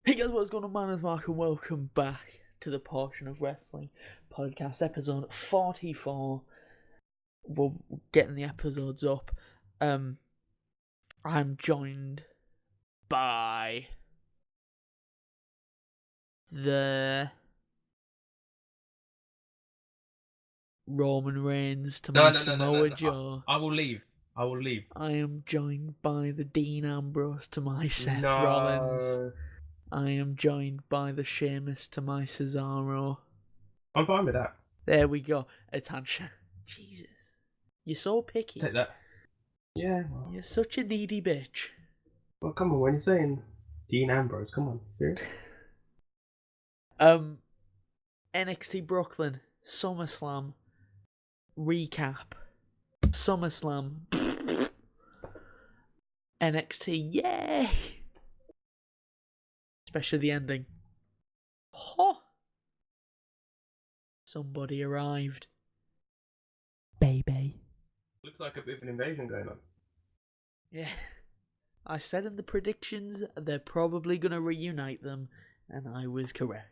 Hey guys, what's going on? My name's Mark and welcome back to the Portion of Wrestling podcast, episode 44. We're getting the episodes up. I'm joined by the Roman Reigns to my Samoa Joe. I will leave. I am joined by the Dean Ambrose to my Seth Rollins. I am joined by the Sheamus to my Cesaro. I'm fine with that. There we go. It's Hancha. Jesus. You're so picky. Take that. Yeah. Well, You're such a needy bitch. well, come on. When you're saying Dean Ambrose, come on. Serious? NXT Brooklyn, Summerslam, recap. Summerslam. NXT, yay! Especially the ending. Oh! Somebody arrived. BAYBAY. Looks like a bit of an invasion going on. Yeah. I said in the predictions they're probably going to reunite them, and I was correct.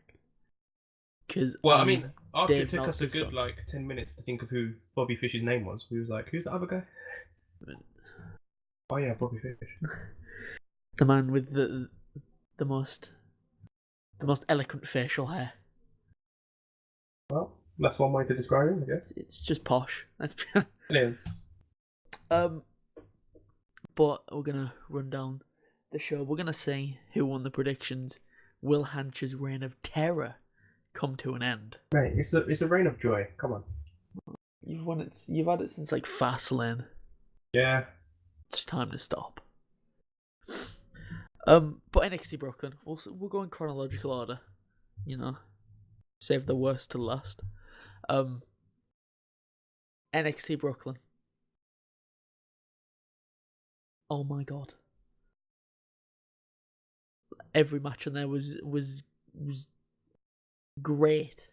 Well, I mean, after Dave it took us a Meltzer's good, 10 minutes to think of who Bobby Fish's name was, we was like, who's the other guy? Oh, yeah, Bobby Fish. The man with the most eloquent facial hair. Well, that's one way to describe him, I guess. It's just posh. It is. But we're gonna run down the show. We're gonna see who won the predictions. Will Hancha's reign of terror come to an end? Mate, it's a reign of joy. Come on. You've won it. You've had it since like Fastlane. Yeah. It's time to stop. But NXT Brooklyn. We'll go in chronological order. You know, save the worst to last. NXT Brooklyn. Oh my god! Every match on there was great.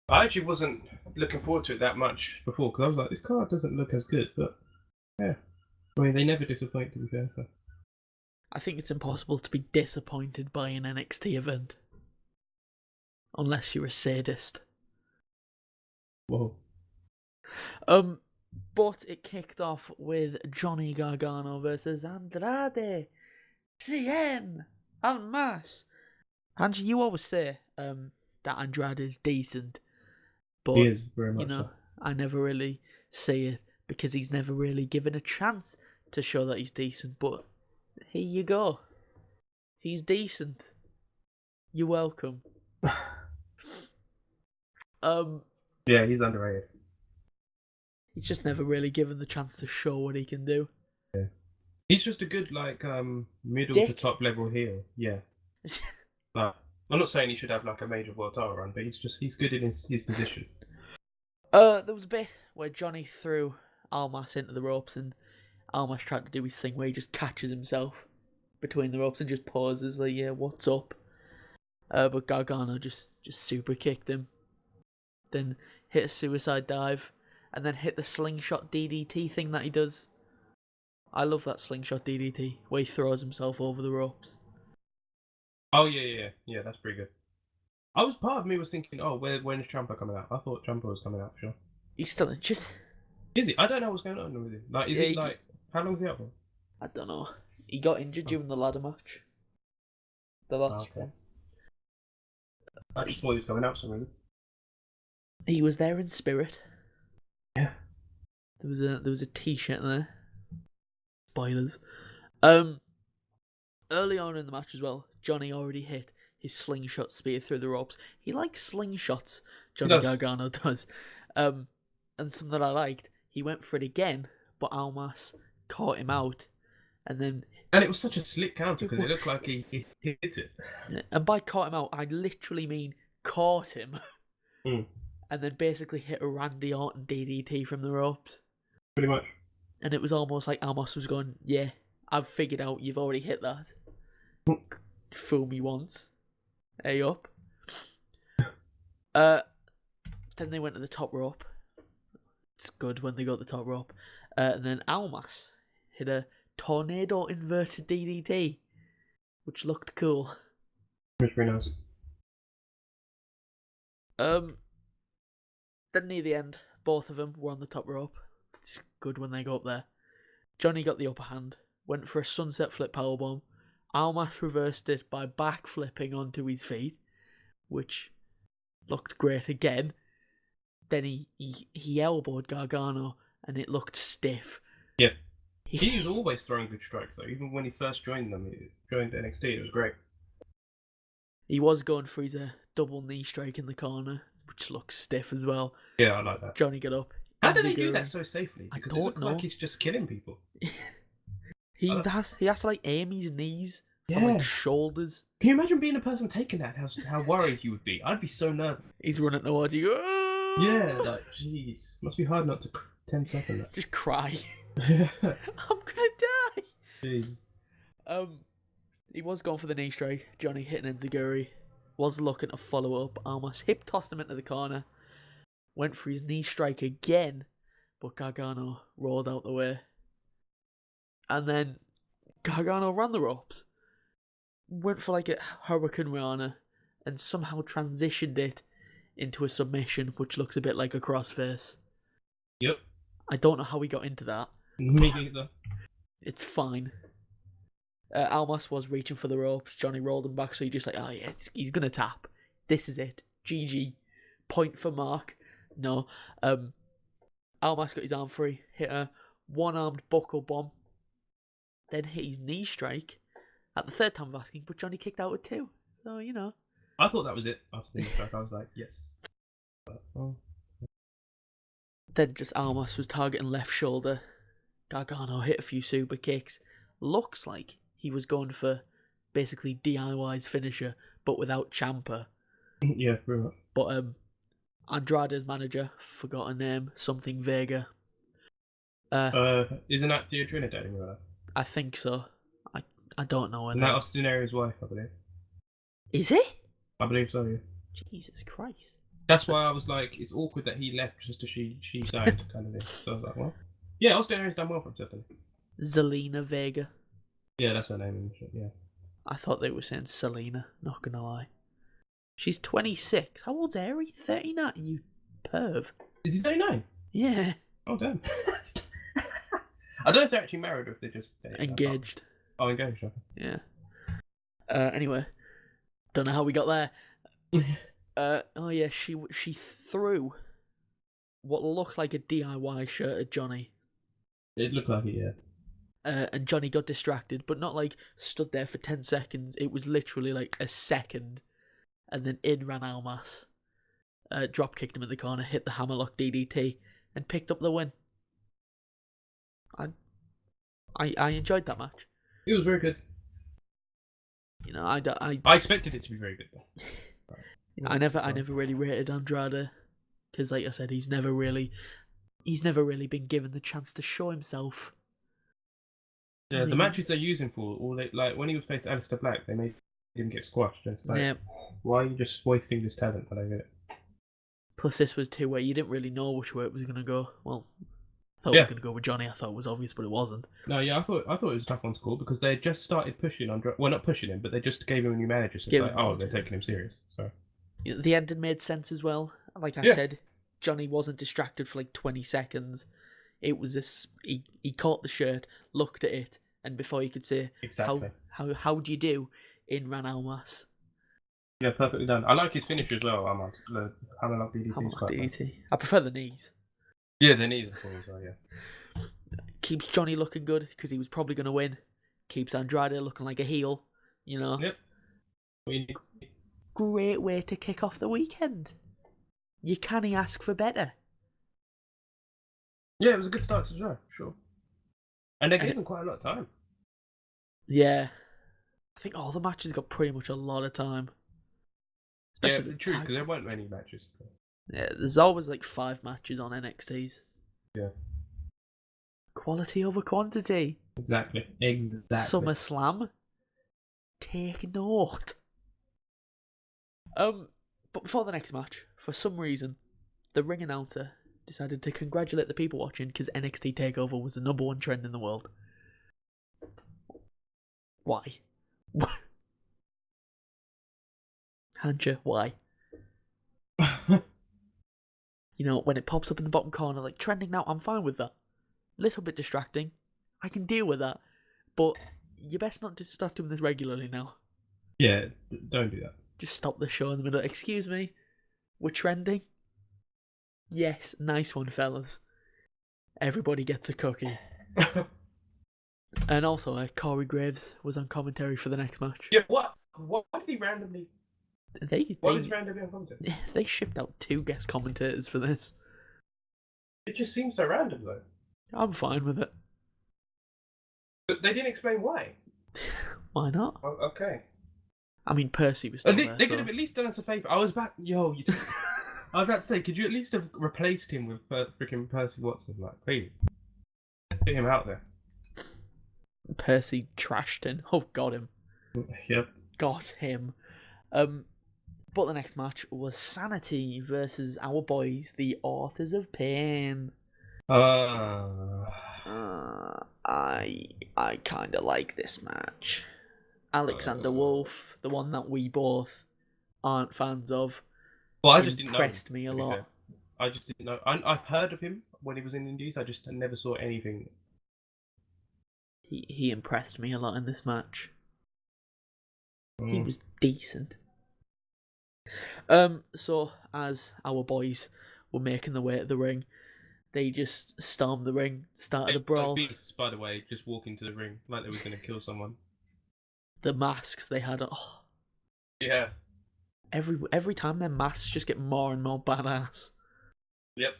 I actually wasn't looking forward to it that much before, because I was like, this card doesn't look as good, but yeah. I mean, they never disappoint, to be fair. So. I think it's impossible to be disappointed by an NXT event. Unless you're a sadist. Whoa. But it kicked off with Johnny Gargano versus Andrade Cien Almas. Angie, you always say that Andrade is decent. But, he is very much so. I never really see it because he's never really given a chance to show that he's decent. But here you go. He's decent. You're welcome. Yeah, he's underrated. He's just never really given the chance to show what he can do. Yeah. He's just a good, middle to top level heel. Yeah. I'm not saying he should have, a major world title run, but he's good in his position. There was a bit where Johnny threw Almas into the ropes, and Almas tried to do his thing where he just catches himself between the ropes and just pauses, like, yeah, what's up? But Gargano just super kicked him. Then hit a suicide dive. And then hit the slingshot DDT thing that he does. I love that slingshot DDT where he throws himself over the ropes. Oh yeah, that's pretty good. Part of me was thinking, oh, when is Ciampa coming out? I thought Ciampa was coming out for sure. He's still in. Is he? I don't know what's going on with him. How long is he out for? I don't know. He got injured during the ladder match. The last one. I just thought he was coming out for some reason. He was there in spirit. Yeah. There was a T-shirt there. Spoilers. Early on in the match as well, Johnny already hit his slingshot spear through the ropes. He likes slingshots, Johnny Gargano does. And something that I liked, he went for it again, but Almas caught him out. And it was such a slick counter because it looked like he hit it. And by caught him out, I literally mean caught him. Mm. And then basically hit a Randy Orton DDT from the ropes. Pretty much. And it was almost like Almas was going, yeah, I've figured out you've already hit that. Fool me once. Hey up. Then they went to the top rope. It's good when they go to the top rope. And then Almas hit a tornado inverted DDT. which looked cool. It was very nice. Then near the end, both of them were on the top rope. It's good when they go up there. Johnny got the upper hand, went for a sunset flip powerbomb. Almas reversed it by backflipping onto his feet, which looked great again. Then he elbowed Gargano, and it looked stiff. Yeah. He's always throwing good strikes, though. Even when he first joined NXT, it was great. He was going for his double knee strike in the corner, which looks stiff as well. Yeah, I like that. Johnny got up. How did he do that so safely? I Because don't it looks know. like he's just killing people. He has to like aim his knees for Yeah. like shoulders. Can you imagine being a person taking that? How worried you would be? I'd be so nervous. He's running towards you. "Ah!" Yeah, like, jeez. Must be hard not to 10 seconds. Just cry. I'm gonna die. Jeez. He was going for the knee strike. Johnny hitting Enziguri. Was looking to follow up. Almost hip tossed him into the corner. Went for his knee strike again, but Gargano rolled out the way. And then Gargano ran the ropes. Went for like a Hurricane Rana and somehow transitioned it into a submission, which looks a bit like a crossface. Yep. I don't know how he got into that. Me neither. It's fine. Almas was reaching for the ropes. Johnny rolled him back, so he just like, oh yeah, he's gonna tap. This is it. GG. Point for Mark. No. Almas got his arm free. Hit a one-armed buckle bomb. Then hit his knee strike. At the third time of asking, but Johnny kicked out at 2. So, you know. I thought that was it after the knee strike. I was like, yes. Then just Almas was targeting left shoulder. Gargano hit a few super kicks. Looks like he was going for basically DIY's finisher, but without Ciampa. Yeah, pretty much. But Andrade's manager, forgot her name, something Vega. Isn't that Thea Trinidad in real life? I think so. I don't know her Isn't name. that Austin Aries' wife, I believe? Is it? I believe so, yeah. Jesus Christ. That's why I was like, it's awkward that he left just as she signed, kind of thing. So I was like, well, yeah, Austin Aries done well for himself, didn't he? Zelina Vega. Yeah, that's her name in the shit, yeah. I thought they were saying Selena, not gonna lie. She's 26. How old's Aries? 39, you perv. Is he 39? Yeah. Oh, damn. I don't know if they're actually married or if they're just Engaged. Oh, engaged, okay. Yeah. Anyway, don't know how we got there. Oh yeah, she threw what looked like a DIY shirt at Johnny. It looked like it, yeah. And Johnny got distracted, but not like stood there for 10 seconds. It was literally like a second, and then in ran Almas. Drop kicked him in the corner, hit the hammerlock DDT, and picked up the win. I enjoyed that match. It was very good. You know, I expected it to be very good though. I never really rated Andrade because, like I said, he's never really been given the chance to show himself. Yeah, the matches they're using for all they like when he was faced Aleister Black, they made him get squashed. It's like, yeah. Why are you just wasting this talent? I don't get it. Plus, this was 2 where you didn't really know which way it was gonna go. Well, I thought it was gonna go with Johnny. I thought it was obvious, but it wasn't. No, yeah, I thought it was a tough one to call because they had just started pushing Andrade. Well, not pushing him, but they just gave him a new manager. So it's like, oh, they're taking him serious. So the ending made sense as well. Like I said, Johnny wasn't distracted for like 20 seconds. It was he caught the shirt, looked at it, and before he could say exactly how do you do, in ran Almas. Yeah, perfectly done. I like his finish as well. The hammerlock DDT. Hammerlock DDT. I prefer the knees. Yeah, the knees as well. Yeah. Keeps Johnny looking good because he was probably going to win. Keeps Andrade looking like a heel. You know. Yep. Great way to kick off the weekend. You can't ask for better. Yeah, it was a good start as well. Sure. And they gave him quite a lot of time. Yeah. I think all the matches got pretty much a lot of time. Especially true, because there weren't many matches. Yeah, there's always like 5 matches on NXTs. Yeah. Quality over quantity. Exactly. Summerslam. Take note. But before the next match, for some reason, the ring announcer decided to congratulate the people watching because NXT TakeOver was the #1 trend in the world. Why? Hancha, why? You know, when it pops up in the bottom corner, like trending now, I'm fine with that. Little bit distracting. I can deal with that. But you best not start doing this regularly now. Yeah, don't do that. Just stop the show in the middle. Excuse me, we're trending? Yes, nice one, fellas. Everybody gets a cookie. And also, Corey Graves was on commentary for the next match. Yeah, what? Why did he randomly... Why was he randomly on commentary? They shipped out 2 guest commentators for this. It just seems so random, though. I'm fine with it. But they didn't explain why. Why not? Oh, okay. I mean, Percy was still there. They could have at least done us a favour. I was back... Yo, I was about to say, could you at least have replaced him with freaking Percy Watson? Like, please. Get him out there. Percy trashed him. Oh, got him. Yep. Got him. But the next match was Sanity versus our boys, the Authors of Pain. I kind of like this match. Alexander Wolf, the one that we both aren't fans of. Well, I just didn't know. Impressed me a lot. Fair. I just didn't know. I've heard of him when he was in Indies. I just never saw anything. He impressed me a lot in this match. Mm. He was decent. So as our boys were making their way to the ring, they just stormed the ring, started a brawl. Beasts, by the way, just walking to the ring like they were going to kill someone. The masks they had, yeah. Every time their masks just get more and more badass. Yep.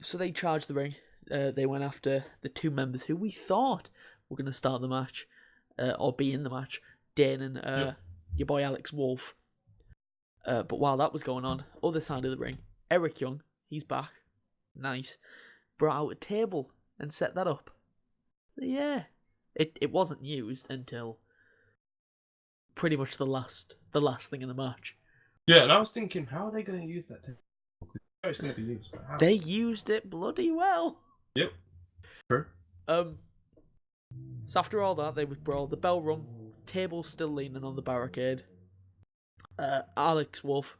So they charged the ring. They went after the 2 members who we thought were going to start the match, or be in the match, Dane and your boy Alex Wolf. But while that was going on, other side of the ring, Eric Young, he's back, nice, brought out a table and set that up. Yeah, it wasn't used until pretty much the last thing in the match. Yeah, and I was thinking, how are they going to use that table? It's going to be used. How? They used it bloody well. Yep. True. So after all that, they would brawl. The bell rung. Table's still leaning on the barricade. Alex Wolf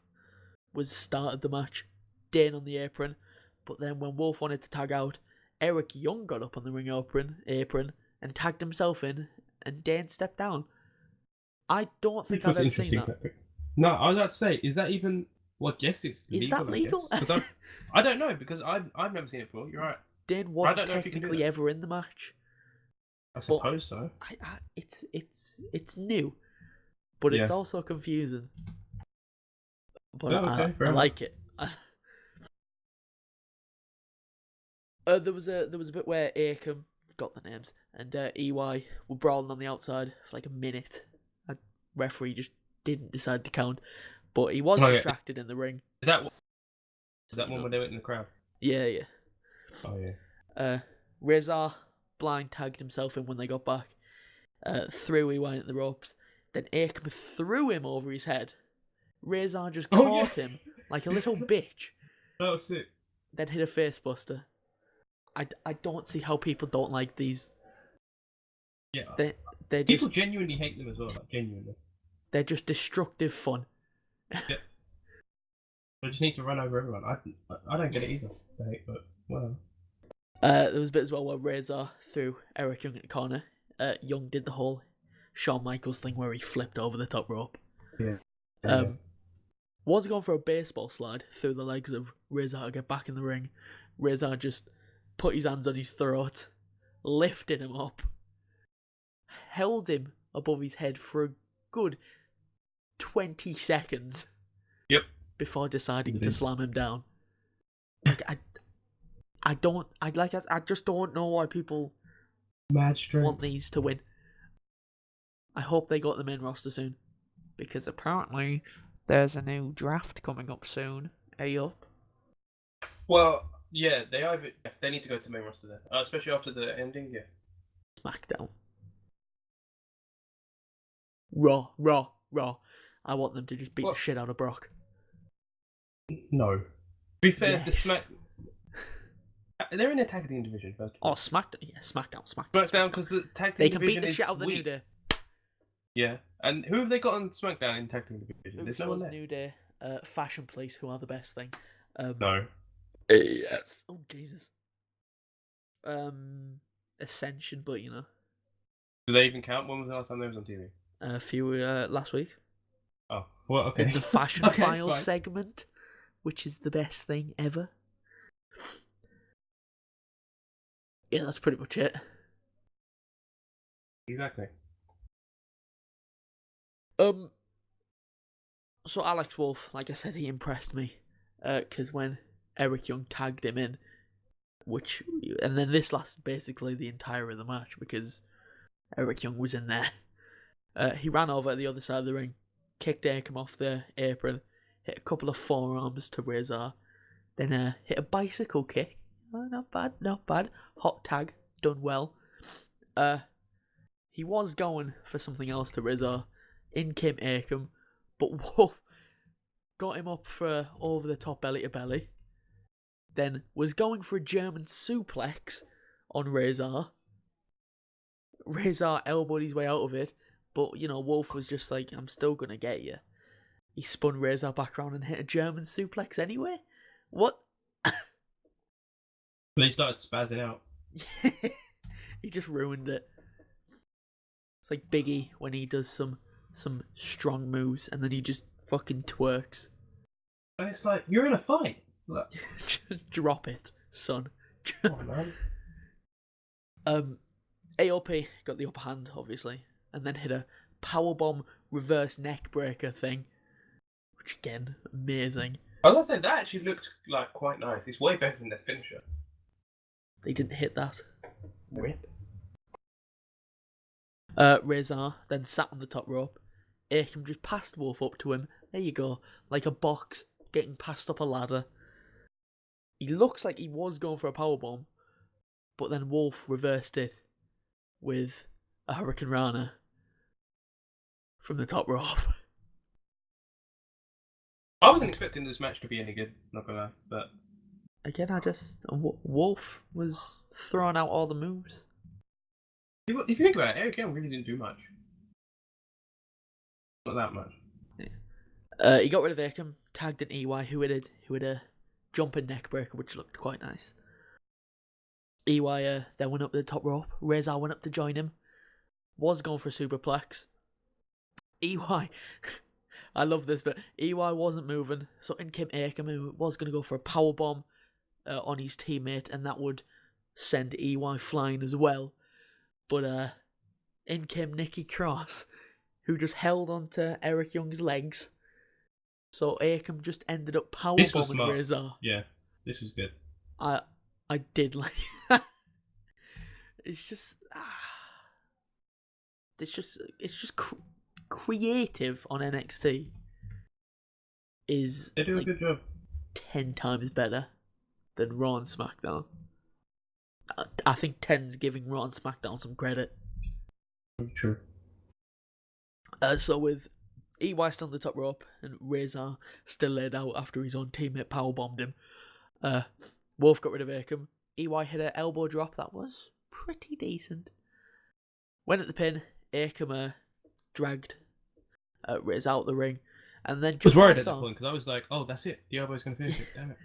was started the match. Dane on the apron. But then when Wolf wanted to tag out, Eric Young got up on the ring apron and tagged himself in, and Dane stepped down. I don't think I've ever seen that. No, I was about to say, is that even... Well, yes, it's legal. Is that legal? I don't know, because I've never seen it before. You're right. Dane wasn't technically ever in the match. I suppose so. It's new, but it's also confusing. But I like it. There was a bit where Akam got the names and EY were brawling on the outside for like a minute. A referee just didn't decide to count, but he was distracted in the ring. Is that one where they went in the crowd? Yeah. Oh yeah. Rezar blind tagged himself in when they got back. Threw EY at the ropes. Then Akam threw him over his head. Rezar just caught him like a little bitch. That was sick. Then hit a face buster. I don't see how people don't like these. Yeah. They're people genuinely hate them as well. Like, genuinely. They're just destructive fun. Yeah. I just need to run over everyone. I don't get it either. But well. There was a bit as well where Rezar threw Eric Young at the corner. Young did the whole Shawn Michaels thing where he flipped over the top rope. Yeah. Was going for a baseball slide through the legs of Rezar to get back in the ring. Rezar just put his hands on his throat, lifted him up, held him above his head for a good 20 seconds. Yep. Before deciding to slam him down. Like I just don't know why people want these to win. I hope they got the main roster soon, because apparently there's a new draft coming up soon. Up. Well, yeah, they need to go to the main roster then, especially after the ending. Yeah. SmackDown. Raw. I want them to just beat the shit out of Brock. No. To be fair, yes. They're in the tag team division first. Oh, SmackDown. Yeah, SmackDown. SmackDown, because the tag team division they can beat the is shit out of the weak. New Day. Yeah. And who have they got on SmackDown in tag team division? There's no one there. New Day, Fashion Police, who are the best thing. No. Yes. Oh Jesus. Ascension, but you know. Do they even count? When was the last time they was on TV? A few last week. Oh, well, okay. In the Fashion Okay, File fine. segment, which is the best thing ever. Yeah, that's pretty much it. Exactly. So Alex Wolf, like I said, he impressed me. Because when Eric Young tagged him in, and then this lasted basically the entire of the match because Eric Young was in there. He ran over at the other side of the ring, kicked Akam off the apron, hit a couple of forearms to Razor, then hit a bicycle kick. Oh, not bad, not bad. Hot tag, done well. He was going for something else to Razor. In came Akam, but Wolf got him up for over the top belly to belly. Then was going for a German suplex on Razor. Razor elbowed his way out of it, but you know, Wolf was just like, I'm still gonna get you. He spun Razor back around and hit a German suplex anyway? What? They started spazzing out. He just ruined it. It's like Biggie when he does some strong moves and then he just fucking twerks. And it's like, you're in a fight. Look. Just drop it, son. Come on, man. AOP got the upper hand, obviously, and then hit a powerbomb reverse neck breaker thing, which again, amazing. I was gonna say that actually looked like quite nice. It's way better than the finisher. They didn't hit that. Rip. Razor then sat on the top rope. Akam just passed Wolf up to him. There you go, like a box getting passed up a ladder. He looks like he was going for a powerbomb, but then Wolf reversed it with a Hurricane Rana from the top rope. I wasn't expecting this match to be any good, not gonna lie, but again, Wolf was throwing out all the moves. if you think about it, Eric Young really didn't do much. Not that much. Yeah. He got rid of Akam, tagged in EY, who had a jumping neck breaker, which looked quite nice. EY then went up to the top rope. Razor went up to join him. Was going for a superplex. EY, I love this, but EY wasn't moving, so in came Akam, who was going to go for a powerbomb on his teammate, and that would send EY flying as well. But in came Nikki Cross, who just held onto Eric Young's legs. So Akam just ended up powerbombing Razor. Yeah, this was good. I did like. It's just creative on NXT. They do a good job. 10 times better than Raw and SmackDown. I think 10's giving Raw and SmackDown some credit. True. So with EY still on the top rope and Razor still laid out after his own teammate powerbombed him, Wolf got rid of Akam. EY hit an elbow drop that was pretty decent. Went at the pin. Akam dragged Razor out the ring, and then just I was worried at that point because I was like, "Oh, that's it. The elbow's gonna finish it. Damn it!"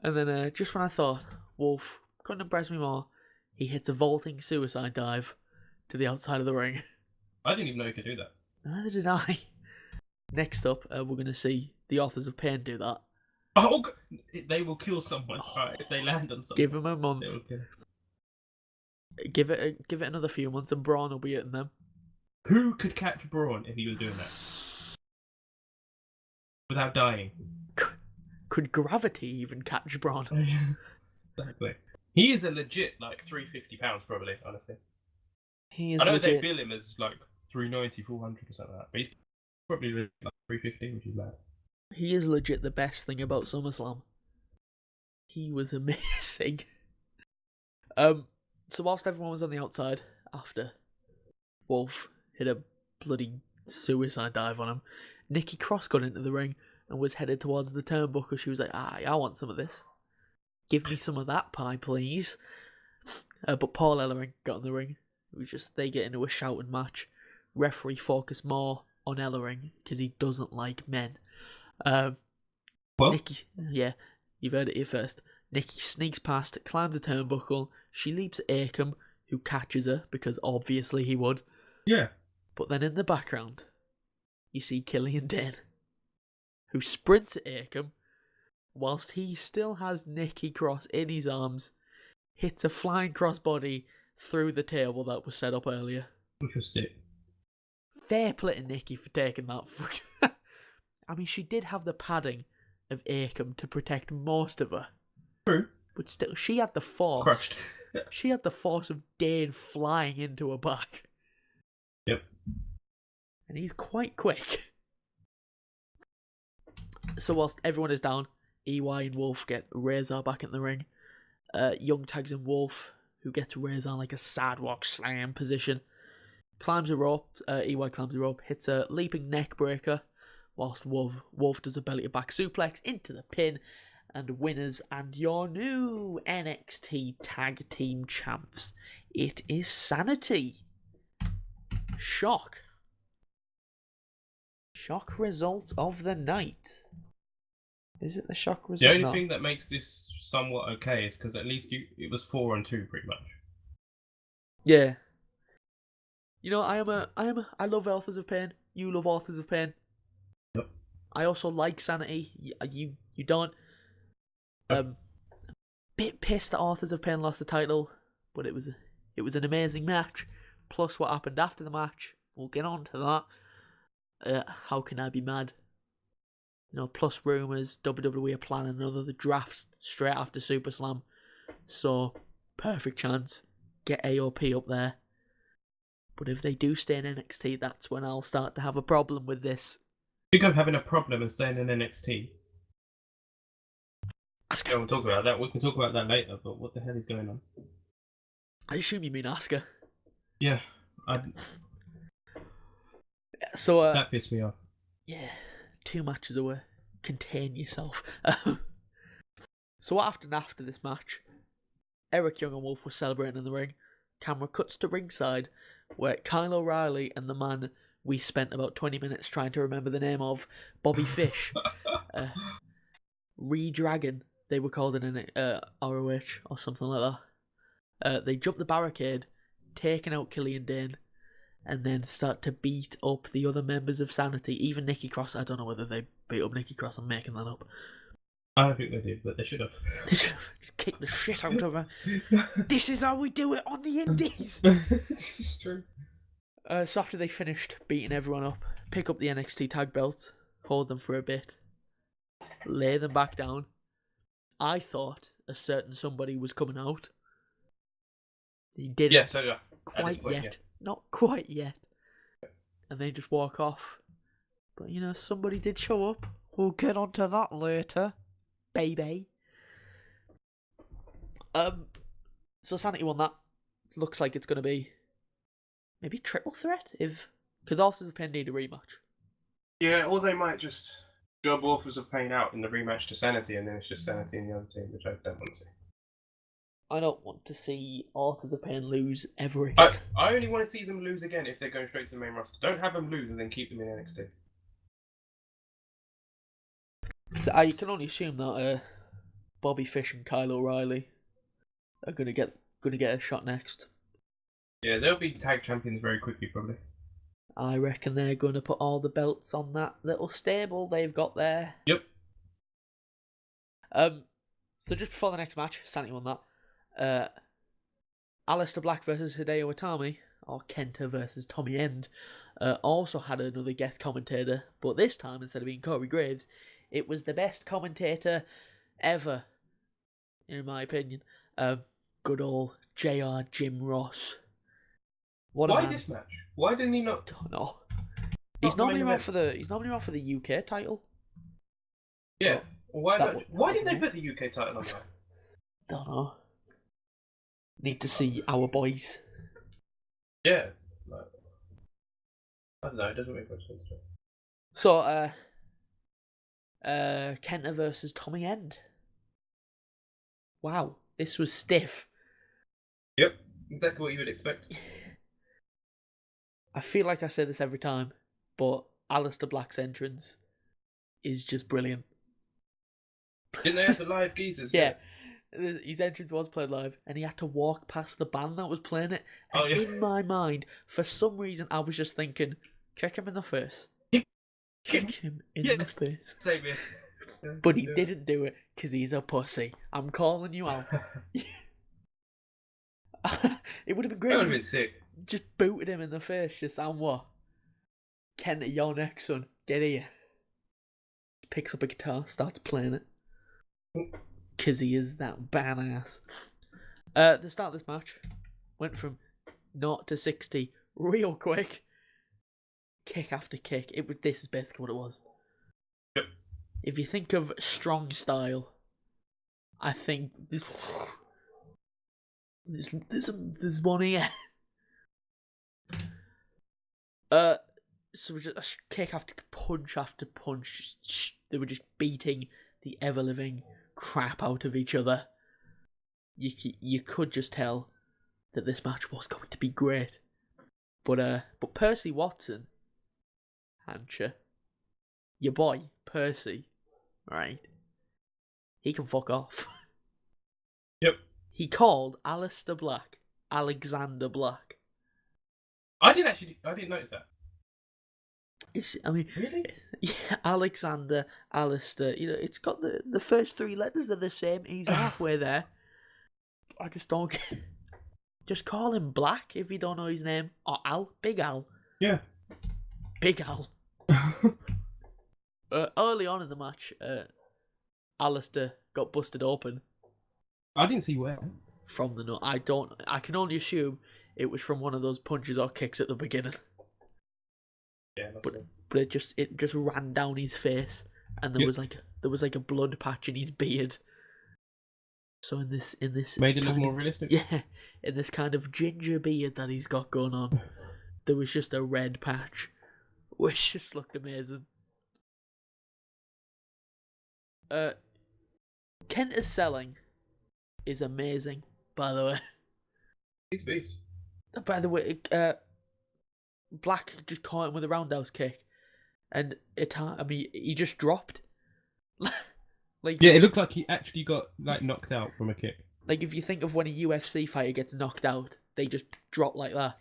And then just when I thought Wolf couldn't impress me more, he hits a vaulting suicide dive to the outside of the ring. I didn't even know he could do that. Neither did I. Next up, we're going to see the Authors of Pain do that. Oh, they will kill someone right, if they land on someone. Give them a month. Give it another few months, and Braun will be hitting them. Who could catch Braun if he was doing that without dying? Could gravity even catch Braun? Exactly. He is a legit like £350 probably. Honestly, he is. I know legit. they bill him as like 390, 400 or something like that, but he's probably like 350, which is mad. He is legit the best thing about SummerSlam. He was amazing. So whilst everyone was on the outside, after Wolf hit a bloody suicide dive on him, Nikki Cross got into the ring and was headed towards the turnbuckle. She was like, I want some of this. Give me some of that pie, please. But Paul Ellering got in the ring. It was just, they get into a shouting match. referee focus more on Ellering because he doesn't like men. What? Nikki, yeah, you've heard it here first. Nikki sneaks past, climbs a turnbuckle. She leaps at Akam, who catches her because obviously he would. Yeah. But then in the background, you see Killian Dane, who sprints at Akam whilst he still has Nikki Cross in his arms, hits a flying crossbody through the table that was set up earlier. Which was sick. Fair play to Nikki for taking that. I mean, she did have the padding of Akam to protect most of her. True. But still, she had the force. Crushed. She had the force of Dane flying into her back. Yep. And he's quite quick. So whilst everyone is down, EY and Wolf get Razor back in the ring. Young tags in Wolf, who gets Razor on like a sidewalk slam position. Climbs a rope. EY climbs a rope, hits a leaping neck breaker, whilst Wolf does a belly to back suplex into the pin. And winners and your new NXT Tag Team Champs. It is Sanity. Shock. Shock result of the night. Is it the shock result? The only thing that makes this somewhat okay is because at least it was 4-2 pretty much. Yeah. You know, I love Authors of Pain. You love Authors of Pain. Yep. I also like Sanity. You don't. Bit pissed that Authors of Pain lost the title, but it was an amazing match. Plus what happened after the match, we'll get on to that. How can I be mad? You know, plus rumours, WWE are planning another draft straight after Summerslam. So, perfect chance. Get AOP up there. But if they do stay in NXT, that's when I'll start to have a problem with this. I think I'm having a problem in staying in NXT. Asuka. Yeah, we'll talk about that. We can talk about that later, but what the hell is going on? I assume you mean Asuka. Yeah. So, that pissed me off. Yeah, 2 matches away. Contain yourself. So what happened after this match? Eric Young and Wolf were celebrating in the ring. Camera cuts to ringside, where Kyle O'Reilly and the man we spent about 20 minutes trying to remember the name of, Bobby Fish, Re-Dragon, they were called in ROH or something like that. They jump the barricade, taking out Killian Dane, and then start to beat up the other members of Sanity, even Nikki Cross. I don't know whether they beat up Nikki Cross. I'm making that up. I don't think they did, but they should have. They should have just kicked the shit out of her. This is how we do it on the indies. It's true. So after they finished beating everyone up, pick up the NXT tag belt, hold them for a bit, lay them back down. I thought a certain somebody was coming out. He didn't. Yeah, so yeah. Quite point, yet. yeah. Not quite yet. And they just walk off. But, you know, somebody did show up. We'll get onto that later. BAYBAY. So Sanity won that. Looks like it's going to be maybe triple threat if... Because Authors of Pain need a rematch. Yeah, or they might just job Authors of Pain out in the rematch to Sanity, and then it's just Sanity and the other team, which I don't want to see. I don't want to see Authors of Pain lose ever again. I only want to see them lose again if they're going straight to the main roster. Don't have them lose and then keep them in NXT. So I can only assume that Bobby Fish and Kyle O'Reilly are gonna get a shot next. Yeah, they'll be tag champions very quickly, probably. I reckon they're gonna put all the belts on that little stable they've got there. Yep. So just before the next match, Sanity won that. Aleister Black versus Hideo Itami, or Kenta versus Tommy End, also had another guest commentator, but this time, instead of being Corey Graves, it was the best commentator ever, in my opinion. Good old JR Jim Ross. Why this match? Why didn't he not? Don't know. He's normally around for the UK title. Yeah. Why did they put the UK title on that? Don't know. Need to see our boys. Yeah. I don't know, it doesn't make much sense to me. So, Kenta versus Tommy End. Wow, this was stiff. Yep, exactly what you would expect. I feel like I say this every time, but Aleister Black's entrance is just brilliant. Didn't they have the live geezers? Yeah. His entrance was played live, and he had to walk past the band that was playing it. And in my mind, for some reason, I was just thinking, kick him in the face. Kick him in the face. Same here. But he didn't do it because he's a pussy. I'm calling you out. It would have been great. That would have been sick. Just booted him in the face. Just, I'm what? Kenta, you're next, son. Get here. Picks up a guitar, starts playing it. Because he is that badass. The start of this match went from 0 to 60 real quick. Kick after kick. This is basically what it was. Yep. If you think of strong style, I think there's one here. So it was just a kick after punch. They were just beating the ever living crap out of each other. You could just tell that this match was going to be great. But Percy Watson, Hancha, your boy Percy, right? He can fuck off. Yep. He called Aleister Black Alexander Black. I didn't notice that. Really? Yeah, Alexander, Alistair. It's got the first three letters are the same. He's halfway there. I just don't get. Just call him Black if you don't know his name, or Al, Big Al. Yeah. Big Al. Early on in the match, Alistair got busted open. I didn't see where. From the nut. I can only assume it was from one of those punches or kicks at the beginning. Yeah, but it just ran down his face, and there was like a blood patch in his beard. So in this made it look more realistic. Yeah, in this kind of ginger beard that he's got going on, there was just a red patch, which just looked amazing. Kenta's selling is amazing, by the way. He's beast. By the way, Black just caught him with a roundhouse kick, and he just dropped. Yeah, it looked like he actually got knocked out from a kick. Like if you think of when a UFC fighter gets knocked out, they just drop like that.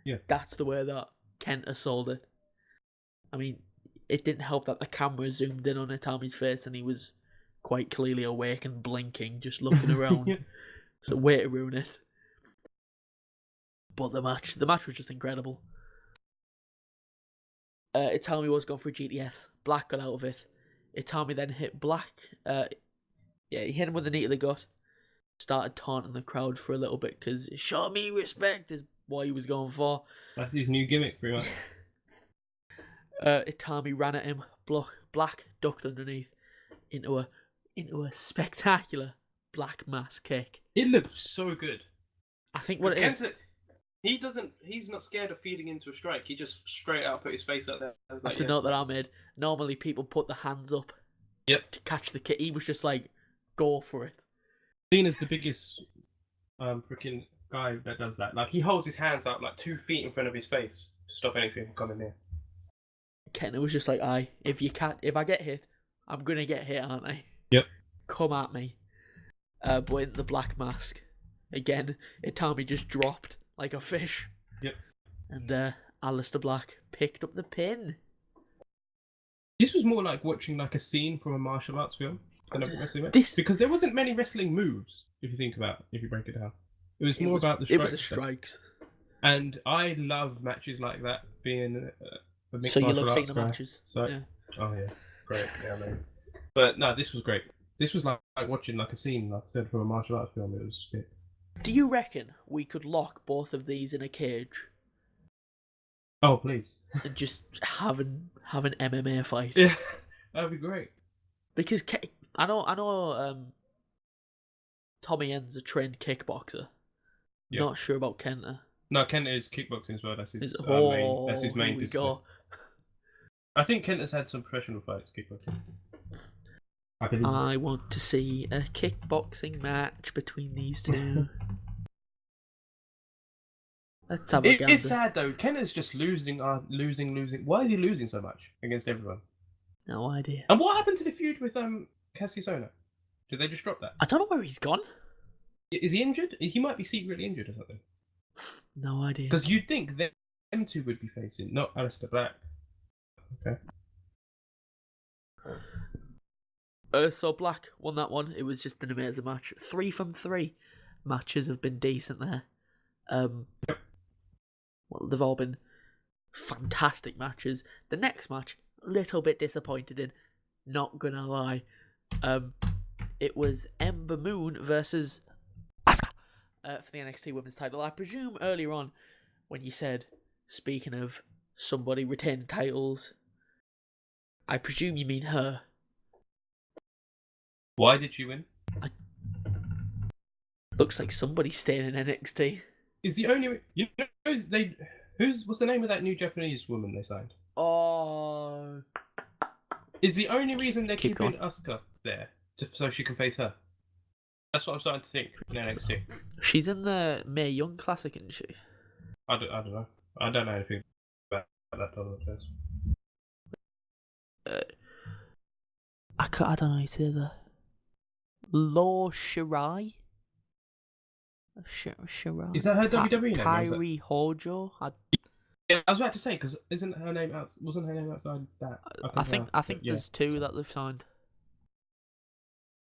Yeah, that's the way that Kenta sold it. I mean, it didn't help that the camera zoomed in on Itami's face, and he was quite clearly awake and blinking, just looking around. Yeah. So way to ruin it. But the match was just incredible. Itami was going for a GTS. Black got out of it. Itami then hit Black. He hit him with a knee to the gut. Started taunting the crowd for a little bit because show me respect is what he was going for. That's his new gimmick, pretty much. Itami ran at him. Black ducked underneath into a spectacular Black mass kick. It looked so good. I think what it is. He's not scared of feeding into a strike. He just straight out put his face out there. That's a note that I made. Normally people put their hands up. Yep. To catch the kick. He was just like, go for it. Seen as the biggest freaking guy that does that. Like he holds his hands out 2 feet in front of his face to stop anything from coming near. Kenta was just like, if I get hit, I'm gonna get hit, aren't I? Yep. Come at me. But in the Black mask, again, Itami just dropped like a fish. Yep. And Aleister Black picked up the pin. This was more like watching a scene from a martial arts film than a wrestling match. Because there wasn't many wrestling moves, if you break it down. It was more about the strikes. It was the strikes. And I love matches like that being a mixed so you martial love seeing arts the guy. matches? So, yeah. Oh yeah, great. Yeah, man. But no, this was great. This was like watching a scene, like I said, from a martial arts film. It was sick. Do you reckon we could lock both of these in a cage? Oh please! And just have an MMA fight. Yeah, that'd be great. Because I know. Tommy End's a trained kickboxer. Yep. Not sure about Kenta. No, Kenta is kickboxing as well. That's his main discipline. I think Kenta's had some professional fights kickboxing. I want to see a kickboxing match between these two. Let's have a gander. It's sad though. Kenna's just losing. Why is he losing so much against everyone? No idea. And what happened to the feud with Cassie Sono? Did they just drop that? I don't know where he's gone. Is he injured? He might be secretly injured or something. No idea. Because you'd think them two would be facing, not Aleister Black. Okay. So Black won that one. It was just an amazing match. 3 from 3 matches have been decent there. Yep. Well, they've all been fantastic matches. The next match, a little bit disappointed in. Not gonna lie. It was Ember Moon versus Asuka for the NXT Women's title. I presume earlier on when you said, speaking of somebody retaining titles, I presume you mean her. Why did she win? Looks like somebody's staying in NXT. Is the only what's the name of that new Japanese woman they signed? Oh, is the only reason they're Keep keeping going. Asuka there so she can face her? That's what I'm starting to think in NXT. she's in the Mae Young Classic, isn't she? I don't know. I don't know anything about that tournament. I don't know how to say that. Law Shirai? Shirai? Is that her WWE name? Kairi Hojo? Yeah, I was about to say, because wasn't her name outside that? I think yeah. there's 2 that they've signed.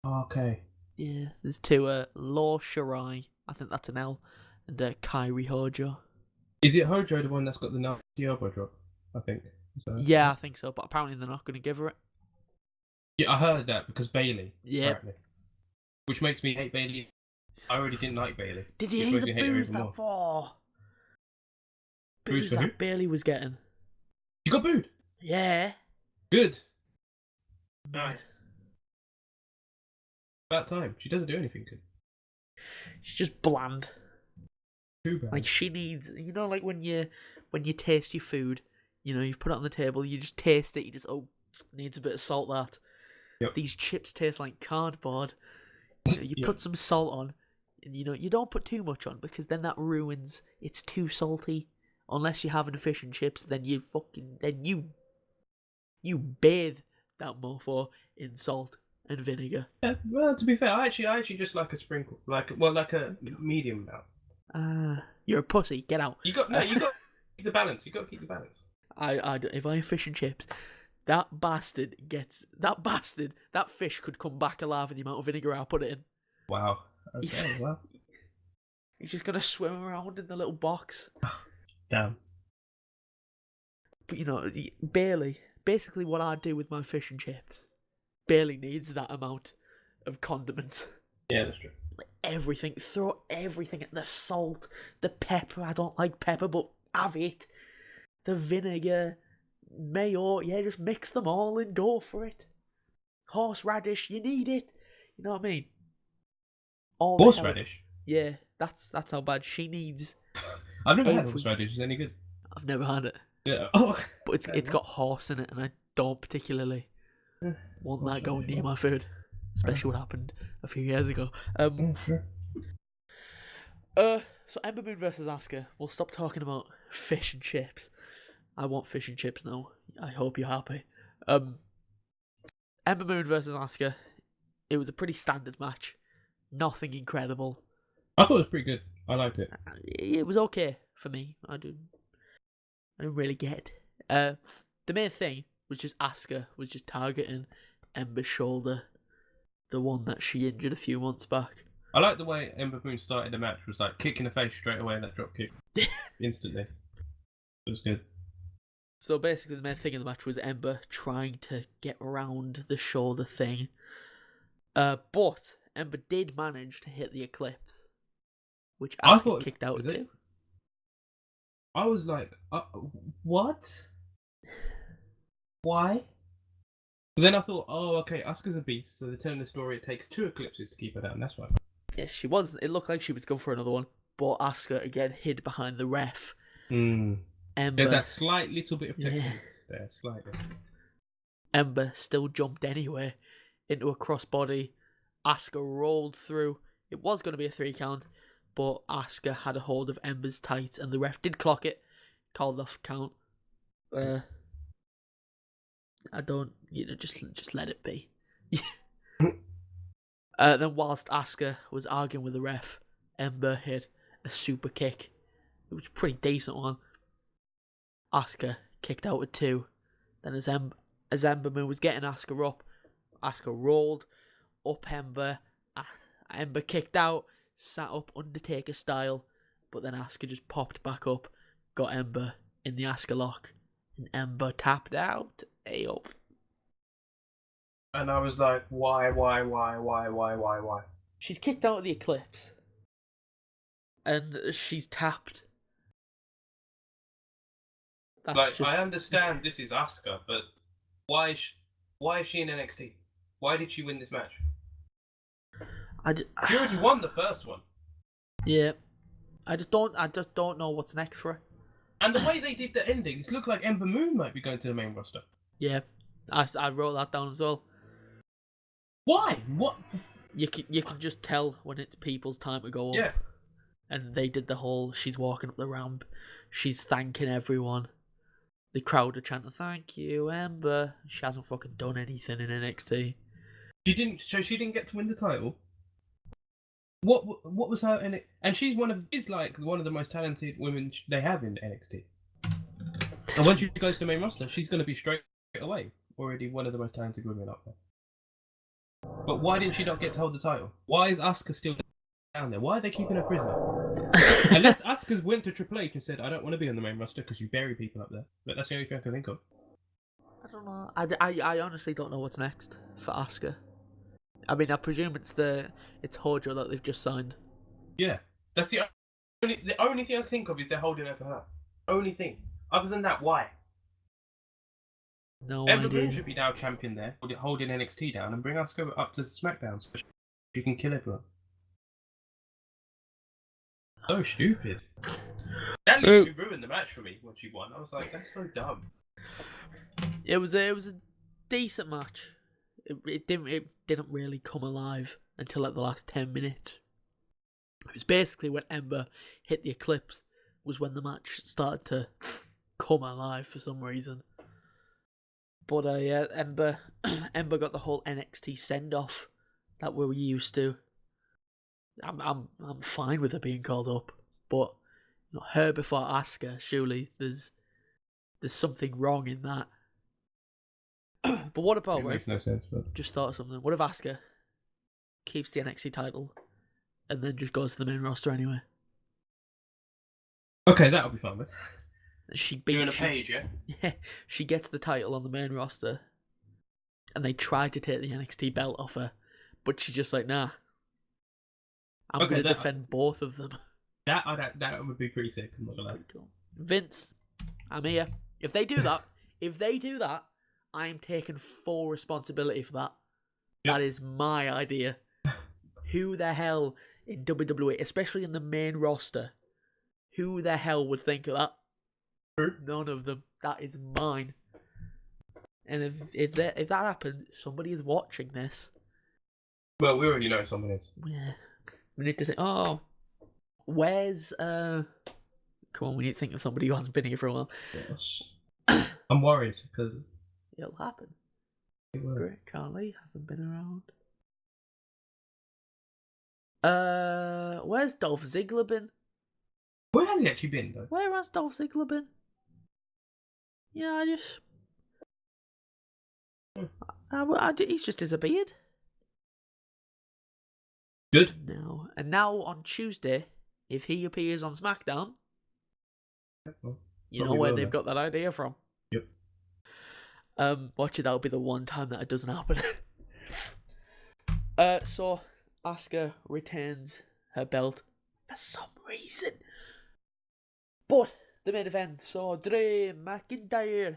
Oh, okay. Yeah, there's 2. Law Shirai, I think that's an L, and Kairi Hojo. Is it Hojo the one that's got the nasty elbow drop? I think. Yeah, I think so, but apparently they're not going to give her it. Yeah, I heard that because Bayley. Yeah. Apparently. Which makes me hate Bayley. I already didn't like Bayley. Did you hear the booze that for? Booze that Bayley was getting. She got booed? Yeah. Good. Nice. About time. She doesn't do anything good. She's just bland. Too bad. Like she needs, like when you taste your food, you've put it on the table, you just taste it, you just needs a bit of salt. That. Yep. These chips taste like cardboard. You put some salt on, and you don't put too much on because then that ruins. It's too salty. Unless you're having fish and chips, then you bathe that mofo in salt and vinegar. Yeah, well, to be fair, I actually just like a sprinkle, like a medium amount. You're a pussy. Get out. You got to keep the balance. You got to keep the balance. If I have fish and chips, that fish could come back alive with the amount of vinegar I put it in. Wow. Okay. Well. He's just gonna swim around in the little box. Damn. But Bailey. Basically, what I do with my fish and chips, Bailey needs that amount of condiment. Yeah, that's true. Everything. Throw everything at the salt, the pepper. I don't like pepper, but have it. The vinegar, mayo. Yeah, just mix them all and go for it. Horseradish, you need it. You know what I mean? Horseradish? Yeah, that's how bad she needs. I've never had horseradish. Is it any good? I've never had it. Yeah. Oh. But it's got horse in it, and I don't particularly want that going near my food. Especially what happened a few years ago. So Ember Moon versus Asuka. We'll stop talking about fish and chips. I want fish and chips now. I hope you're happy. Ember Moon versus Asuka. It was a pretty standard match. Nothing incredible. I thought it was pretty good. I liked it. It was okay for me. I didn't really get it. The main thing was just Asuka was just targeting Ember's shoulder, the one that she injured a few months back. I like the way Ember Moon started the match. Was like kick in the face straight away. That drop kick instantly. It was good. So basically, the main thing in the match was Ember trying to get around the shoulder thing. But Ember did manage to hit the Eclipse, which Asuka kicked out too. I was like, what? Why? But then I thought, oh, okay, Asuka's a beast, so they're telling the story it takes 2 Eclipses to keep her down, that's why. Yes, she was. It looked like she was going for another one, but Asuka again hid behind the ref. Ember, there's that slight little bit of technique there, slightly. Ember still jumped anyway into a crossbody. Asuka rolled through. It was going to be a 3 count, but Asuka had a hold of Ember's tights, and the ref did clock it, called off count. I don't, just let it be. Then whilst Asuka was arguing with the ref, Ember hit a super kick. It was a pretty decent one. Asuka kicked out at 2. Then as Ember Moon was getting Asuka up, Asuka rolled up Ember. Ember kicked out, sat up Undertaker style, but then Asuka just popped back up, got Ember in the Asuka lock, and Ember tapped out. Up. And I was like, why? She's kicked out of the Eclipse. And she's tapped. That's I understand this is Asuka, but why is she in NXT? Why did she win this match? She already won the first one. Yeah. I just don't know what's next for her. And the way they did the endings looked like Ember Moon might be going to the main roster. Yeah. I wrote that down as well. Why? What? You can just tell when it's people's time to go up. Yeah. And they did the whole, she's walking up the ramp, she's thanking everyone. The crowd are chanting, "Thank you, Ember." She hasn't fucking done anything in NXT. She didn't get to win the title. What was her in it? And she's one of the most talented women they have in NXT. And when she goes to the main roster, she's going to be straight away already one of the most talented women up there. But why didn't she not get to hold the title? Why is Asuka still down there? Why are they keeping her prisoner? Unless Asuka's went to Triple H and said, "I don't want to be on the main roster because you bury people up there." But that's the only thing I can think of. I don't know. I honestly don't know what's next for Asuka. I mean, I presume it's Hojo that they've just signed. Yeah, that's the only thing I can think of is they're holding her for her. Only thing. Other than that, why? No Ember idea. Moon should be now champion there, holding NXT down, and bring Asuka up to SmackDown so she can kill everyone. So stupid. That literally ruined the match for me when she won. I was like, that's so dumb. It was a decent match. It didn't really come alive until like the last 10 minutes. It was basically when Ember hit the Eclipse was when the match started to come alive for some reason. But yeah, Ember got the whole NXT send off that we're used to. I'm fine with her being called up, but her before Asuka, surely there's something wrong in that. But what about it makes no sense. But... Just thought of something. What if Asuka keeps the NXT title and then just goes to the main roster anyway? Okay, that'll be fun with. Doing a page, yeah? Yeah, she gets the title on the main roster, and they try to take the NXT belt off her, but she's just like, nah. I'm going to defend both of them. That would be pretty sick. I'm not gonna lie. Cool. Vince, I'm here. If they do that, I'm taking full responsibility for that. Yep. That is my idea. Who the hell in WWE, especially in the main roster, who the hell would think of that? None of them. That is mine. And if that happens, somebody is watching this. Well, we already know someone is. Yeah. We need to think, oh, where's, come on, we need to think of somebody who hasn't been here for a while. Yes. I'm worried, because... It'll happen. It will. Great Carly hasn't been around. Where's Dolph Ziggler been? Where has he actually been, though? Where has Dolph Ziggler been? Yeah, he's just disappeared. Good. No. And now on Tuesday, if he appears on SmackDown, you know where they've got that idea from. Yep. Watch it, that'll be the one time that it doesn't happen. So Asuka retains her belt for some reason. But the main event saw Drew McIntyre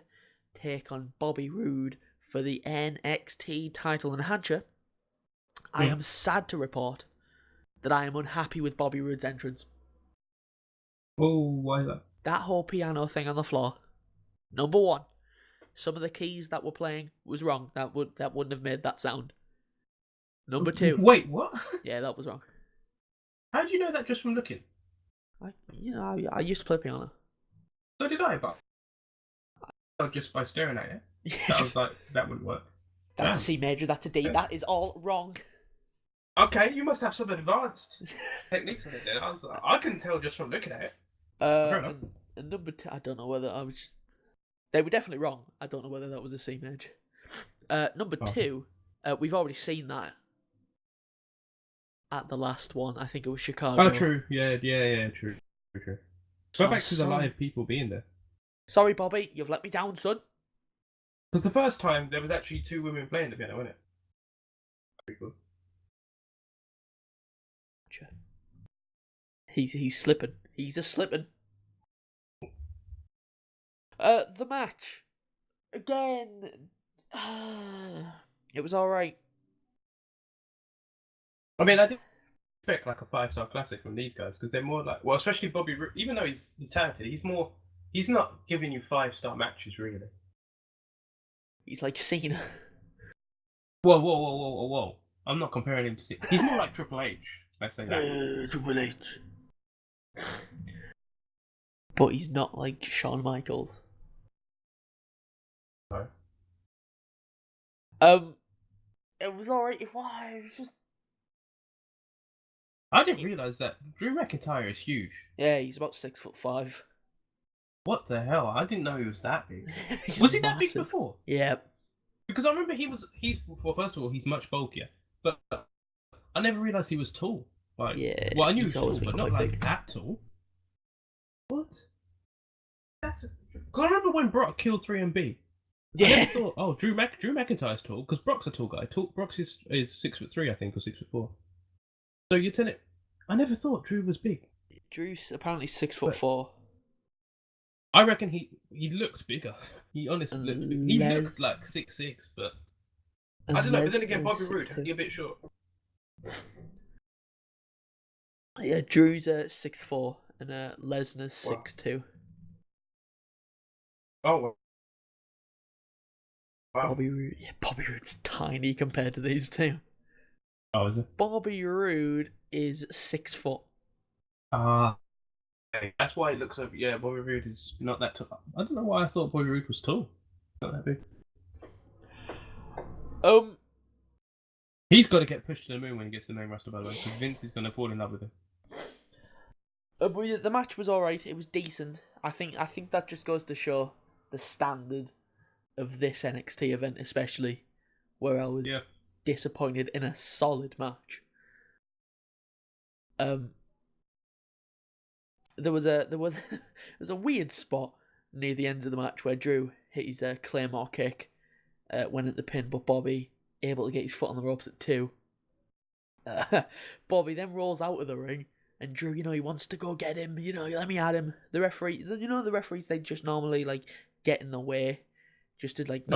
take on Bobby Roode for the NXT title. And Hancha, I am sad to report that I am unhappy with Bobby Roode's entrance. Oh, why that? That whole piano thing on the floor. Number one, some of the keys that were playing was wrong. That wouldn't have made that sound. Number two. Wait, what? Yeah, that was wrong. How do you know that just from looking? I used to play piano. So did I, but just by staring at it. That was like, that wouldn't work. That's a C major, that's a D. Yeah. That is all wrong. Okay, you must have some advanced techniques on it then. I couldn't tell just from looking at it. And number two, I don't know whether I was just... They were definitely wrong. I don't know whether that was a C major. Number two, we've already seen that at the last one. I think it was Chicago. Oh, true. Yeah, true. Go back to the live people being there. Sorry, Bobby, you've let me down, son. Because the first time, there was actually 2 women playing the piano, wasn't it? Pretty cool. He's slipping. He's a slipping. The match. Again. It was alright. I mean, I didn't expect like a 5-star classic from these guys, because they're more like, well, especially Bobby Roode, even though he's talented, he's not giving you 5-star matches, really. He's like Cena. Whoa. I'm not comparing him to Cena. He's more like Triple H, let's say that. Triple H. But he's not like Shawn Michaels. No. It was alright. It was just... I didn't realise that Drew McIntyre is huge. Yeah, he's about 6'5". What the hell? I didn't know he was that big. Was he that big before? Yeah. Because I remember well, first of all, he's much bulkier, but I never realised he was tall. Like, yeah. Well, I knew he was always tall, but been not quite like big. that tall. What? Because I remember when Brock killed 3MB. Yeah. I never thought, oh, Drew McIntyre's tall, because Brock's a tall guy. Brock is 6'3", I think, or 6'4". So you're telling it. I never thought Drew was big. Drew's apparently 6'4". I reckon he looked bigger. He honestly looked big. He looked like 6'6", but I don't know. But then again, Bobby Roode, he's a bit short. Yeah, Drew's 6'4", and Lesnar's 6'2". Oh, wow. Bobby Roode's tiny compared to these two. Oh, is it? Bobby Roode is 6 foot. Okay. That's why it looks so. Yeah, Bobby Roode is not that tall. I don't know why I thought Bobby Roode was tall. Not that big. He's got to get pushed to the moon when he gets to the main roster, by the way, because Vince is going to fall in love with him. But the match was alright. It was decent. I think that just goes to show the standard of this NXT event, especially, where I was disappointed in a solid match. There was a weird spot near the end of the match where Drew hit his Claymore kick, went at the pin, but Bobby able to get his foot on the ropes at 2. Bobby then rolls out of the ring, and Drew, he wants to go get him. Let me at him. The referee, the referees, they just normally like get in the way. Just to let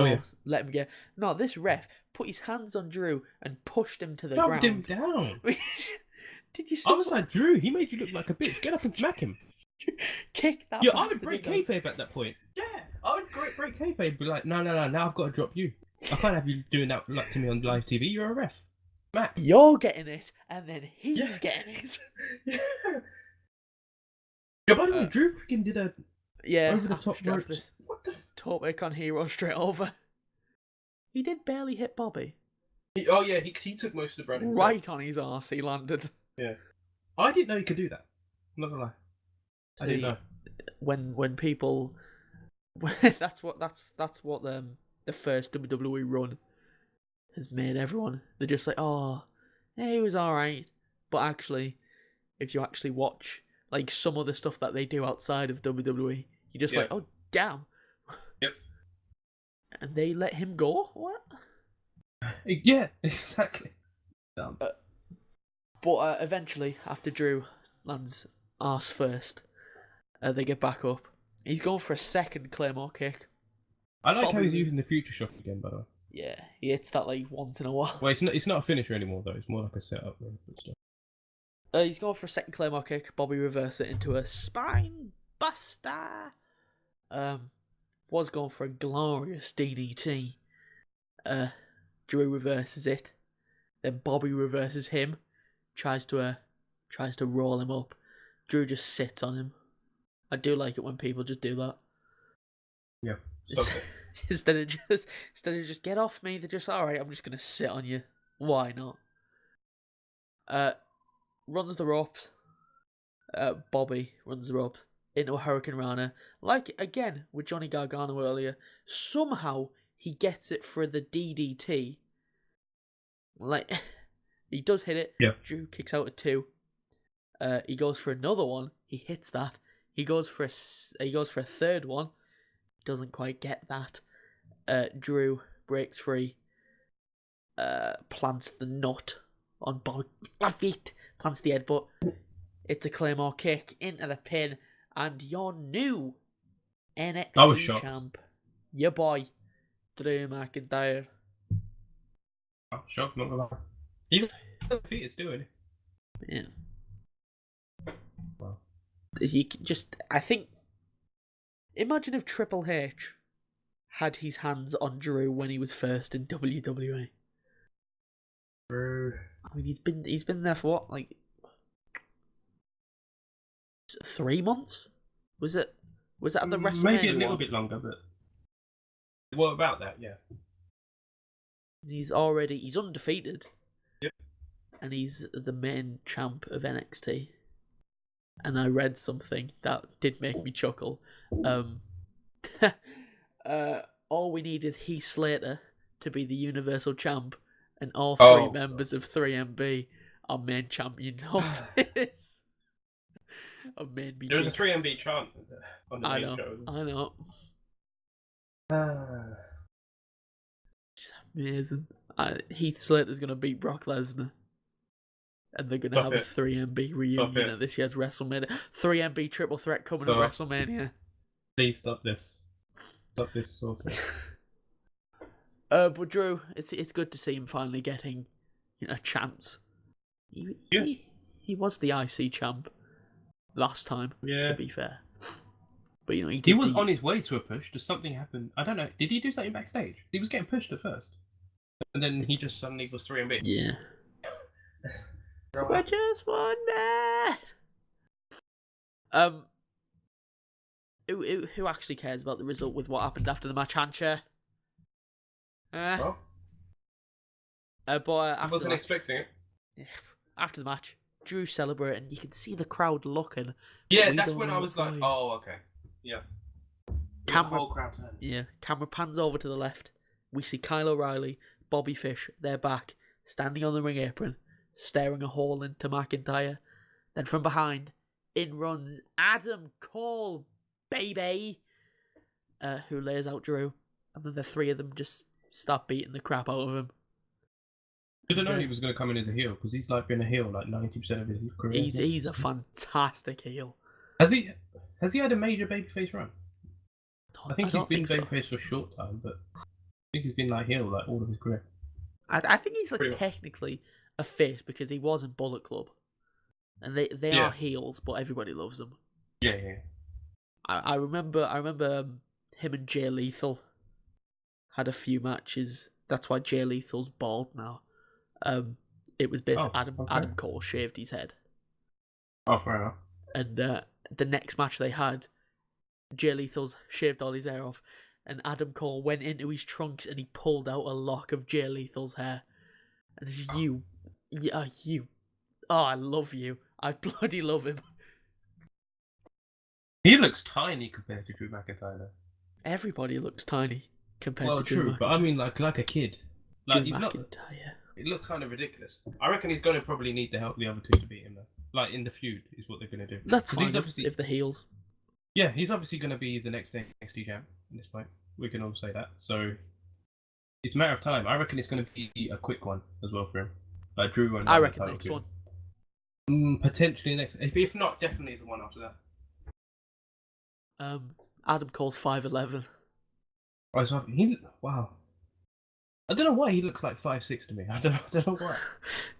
him get. No, this ref put his hands on Drew and pushed him to the ground. Dumped him down. Did you see? I was like, Drew, he made you look like a bitch. Get up and smack him. Kick that. Yeah, I would break kayfabe at that point. Yeah, I would break kayfabe. Be like, no. Now I've got to drop you. I can't have you doing that like to me on live TV. You're a ref. Smack. You're getting it, and then he's getting it. Yeah. Yeah. By the way, Drew freaking did a over the top rope. What the? Topic on Hero straight over. He did barely hit Bobby. He took most of the brunt himself. Right on his arse, he landed. Yeah. I didn't know he could do that. I'm not gonna lie. I didn't know. When people, that's what the first WWE run has made everyone. They're just like, oh, yeah, he was alright, but actually, if you actually watch like some of the stuff that they do outside of WWE, you're just like, oh damn. Yep. And they let him go? What? Yeah, exactly. But eventually, after Drew lands arse first, they get back up. He's going for a second Claymore kick. I like how he's using the future shock again, by the way. Yeah, he hits that like once in a while. Well, it's not a finisher anymore though. It's more like a setup and stuff. He's going for a second Claymore kick. Bobby reverses it into a spine buster. Was going for a glorious DDT. Drew reverses it. Then Bobby reverses him. Tries to tries to roll him up. Drew just sits on him. I do like it when people just do that. Yeah. Stop it. instead of just get off me, they're just alright, I'm just gonna sit on you. Why not? Runs the ropes. Bobby runs the ropes into a Hurricane Rana. Like again with Johnny Gargano earlier. Somehow he gets it for the DDT. Like he does hit it. Yeah. Drew kicks out at 2. He goes for another one. He hits that. He goes for a third one. Doesn't quite get that. Drew breaks free. Plants the nut on Bobby. Plants the headbutt. It's a Claymore kick into the pin, and your new NXT champ, your boy, Drew McIntyre. Oh, shocked, not gonna lie. Even defeated still, isn't he? Yeah. Wow. He just, I think, imagine if Triple H had his hands on Drew when he was first in WWE. Drew. I mean, he's been there for what, like 3 months? Was it at the WrestleMania? Maybe a little bit longer, but what about that? Yeah. He's undefeated. Yep. And he's the main champ of NXT. And I read something that did make me chuckle. All we need is Heath Slater to be the Universal Champ, and all 3 members of 3MB are main champion of this. There was a 3MB chant on the main show. I know. Amazing. Heath Slater's going to beat Brock Lesnar. And they're going to have a 3MB reunion at this year's WrestleMania. 3MB triple threat coming at WrestleMania. Please stop this. Stop this also. But Drew, it's good to see him finally getting a chance. He was the IC champ last time, to be fair. But he was on his way to a push. Does something happen? I don't know. Did he do something backstage? He was getting pushed at first. And then he just suddenly was 3MB. Yeah. We're just one man. Who actually cares about the result with what happened after the match, Hancha? Well, but I wasn't expecting it. After the match, Drew celebrating. You can see the crowd looking. Yeah, that's when I was like, oh, okay. Yeah. Camera, the whole crowd turned. Yeah, camera pans over to the left. We see Kyle O'Reilly, Bobby Fish, they're back, standing on the ring apron, staring a hole into McIntyre. Then from behind, in runs Adam Cole, BAYBAY, who lays out Drew. And then the 3 of them just start beating the crap out of him. I didn't know he was going to come in as a heel, because he's like been a heel like 90% of his career. He's a fantastic heel. Has he had a major babyface run? I think he's been babyface for a short time, but I think he's been like heel like all of his career. I think he's like technically a face because he was in Bullet Club, and they are heels, but everybody loves them. Yeah. I remember him and Jay Lethal had a few matches. That's why Jay Lethal's bald now. It was basically Adam Cole shaved his head. Oh, fair enough. And the next match they had, Jay Lethal's shaved all his hair off, and Adam Cole went into his trunks and he pulled out a lock of Jay Lethal's hair. And you. Oh, I love you. I bloody love him. He looks tiny compared to Drew McIntyre, though. Everybody looks tiny compared to Drew. Well, true, but I mean like a kid. Like Drew he's McIntyre. not. It looks kind of ridiculous. I reckon he's going to probably need to help the other 2 to beat him, though. Like in the feud is what they're going to do. That's fine if the heels. Yeah, he's obviously going to be the next NXT champ at this point. We can all say that. So it's a matter of time. I reckon it's going to be a quick one as well for him. Like Drew won't. I reckon next one. Potentially next. If not, definitely the one after that. Adam Cole's 5'11". Oh, so wow. I don't know why he looks like 5'6" to me. I don't know why.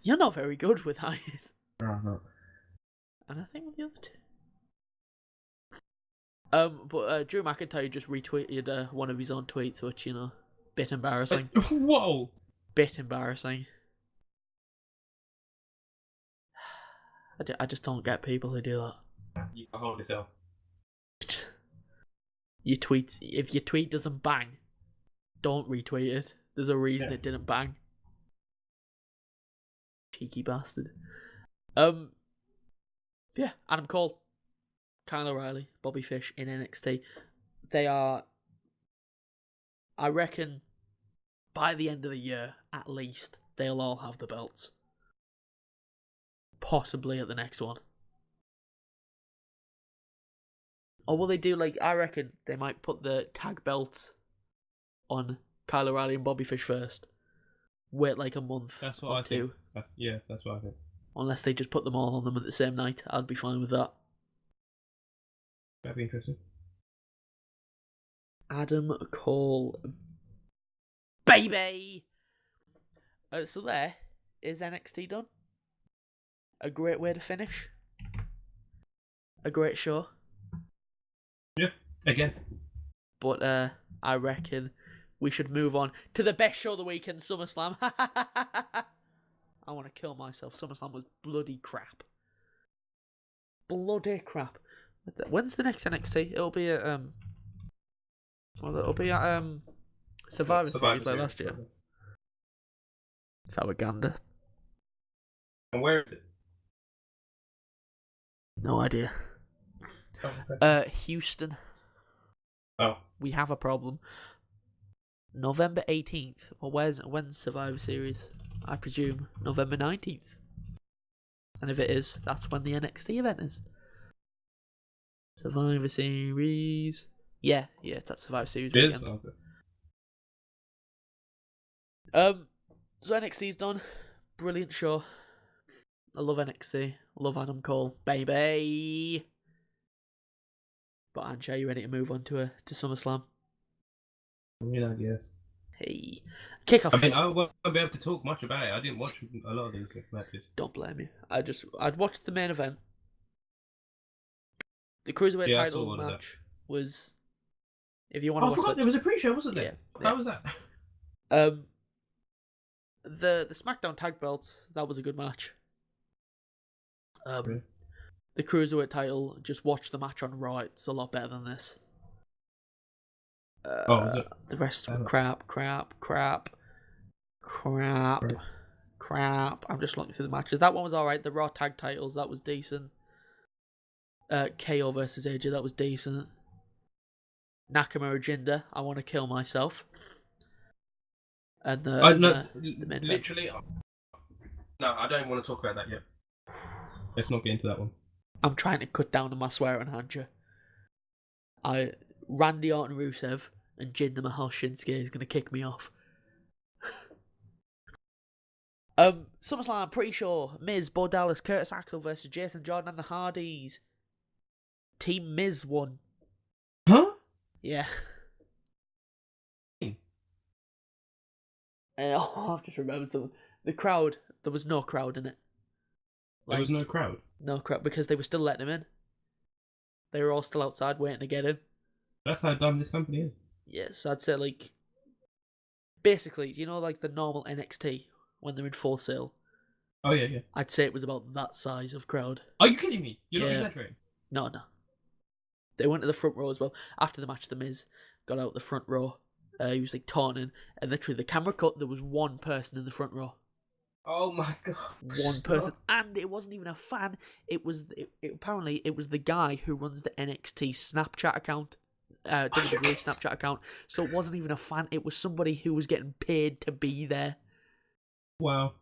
You're not very good with height. No, I'm not. And I think with the other 2. But Drew McIntyre just retweeted one of his own tweets, which, bit embarrassing. Whoa! Bit embarrassing. I just don't get people who do that. You can hold yourself. If your tweet doesn't bang, don't retweet it. There's a reason it didn't bang. Cheeky bastard. Yeah, Adam Cole, Kyle O'Reilly, Bobby Fish in NXT. They are, I reckon, by the end of the year, at least, they'll all have the belts. Possibly at the next one. Or will they do, like, I reckon they might put the tag belts on Kyle O'Reilly and Bobby Fish first. Wait like a month That's what or I two. think. That's what I think. Unless they just put them all on them at the same night. I'd be fine with that. That'd be interesting. Adam Cole. Baby! So there is NXT done. A great way to finish. A great show. Yeah, again. But I reckon we should move on to the best show of the weekend, SummerSlam. I want to kill myself. SummerSlam was bloody crap. Bloody crap. When's the next NXT? It'll be at Survivor Series like last year. Savaganda. And where is it? No idea. Oh, okay. Houston. Oh. We have a problem. November 18th. Well, when's Survivor Series? I presume November 19th. And if it is, that's when the NXT event is. Survivor Series. Yeah, it's that Survivor Series weekend. Okay. So NXT's done. Brilliant show. I love NXT. Love Adam Cole. Baby. But Hancha, are you ready to move on to SummerSlam? Yeah, I guess. Hey. Kickoff. I mean, I won't be able to talk much about it. I didn't watch a lot of these matches. Don't blame me. I'd watched the main event. The Cruiserweight title match was... If you want to watch I forgot there was a pre-show, wasn't there? Yeah. How was that? The SmackDown tag belts, that was a good match. Really? The Cruiserweight title, just watch the match on Raw. It's a lot better than this. Was it? The rest were crap. I'm just looking through the matches. That one was alright. The Raw tag titles, that was decent. KO versus AJ, that was decent. Nakamura Jinder, I want to kill myself. And the main literally. No, I don't want to talk about that yet. Let's not get into that one. I'm trying to cut down on my swearing, Hancha. Randy Orton Rusev and Jinder Mahal Shinsuke is going to kick me off. SummerSlam, I'm pretty sure Miz, Bo Dallas, Curtis Axel versus Jason Jordan and the Hardys. Team Miz won. Huh? Yeah. I've just remembered something. The crowd, there was no crowd in it. There was no crowd? No crowd, because they were still letting them in. They were all still outside waiting to get in. That's how dumb this company is. Yeah, so I'd say, like... Basically, you know, like the normal NXT, when they're in Full Sail? Oh, yeah. I'd say it was about that size of crowd. Are you kidding me? You're not exaggerating? No. They went to the front row as well. After the match, The Miz got out the front row. He was, like, taunting, and literally the camera cut, there was one person in the front row. Oh my god. One person. And it wasn't even a fan. Apparently, it was the guy who runs the NXT Snapchat account. WWE Snapchat account. So it wasn't even a fan. It was somebody who was getting paid to be there. Wow.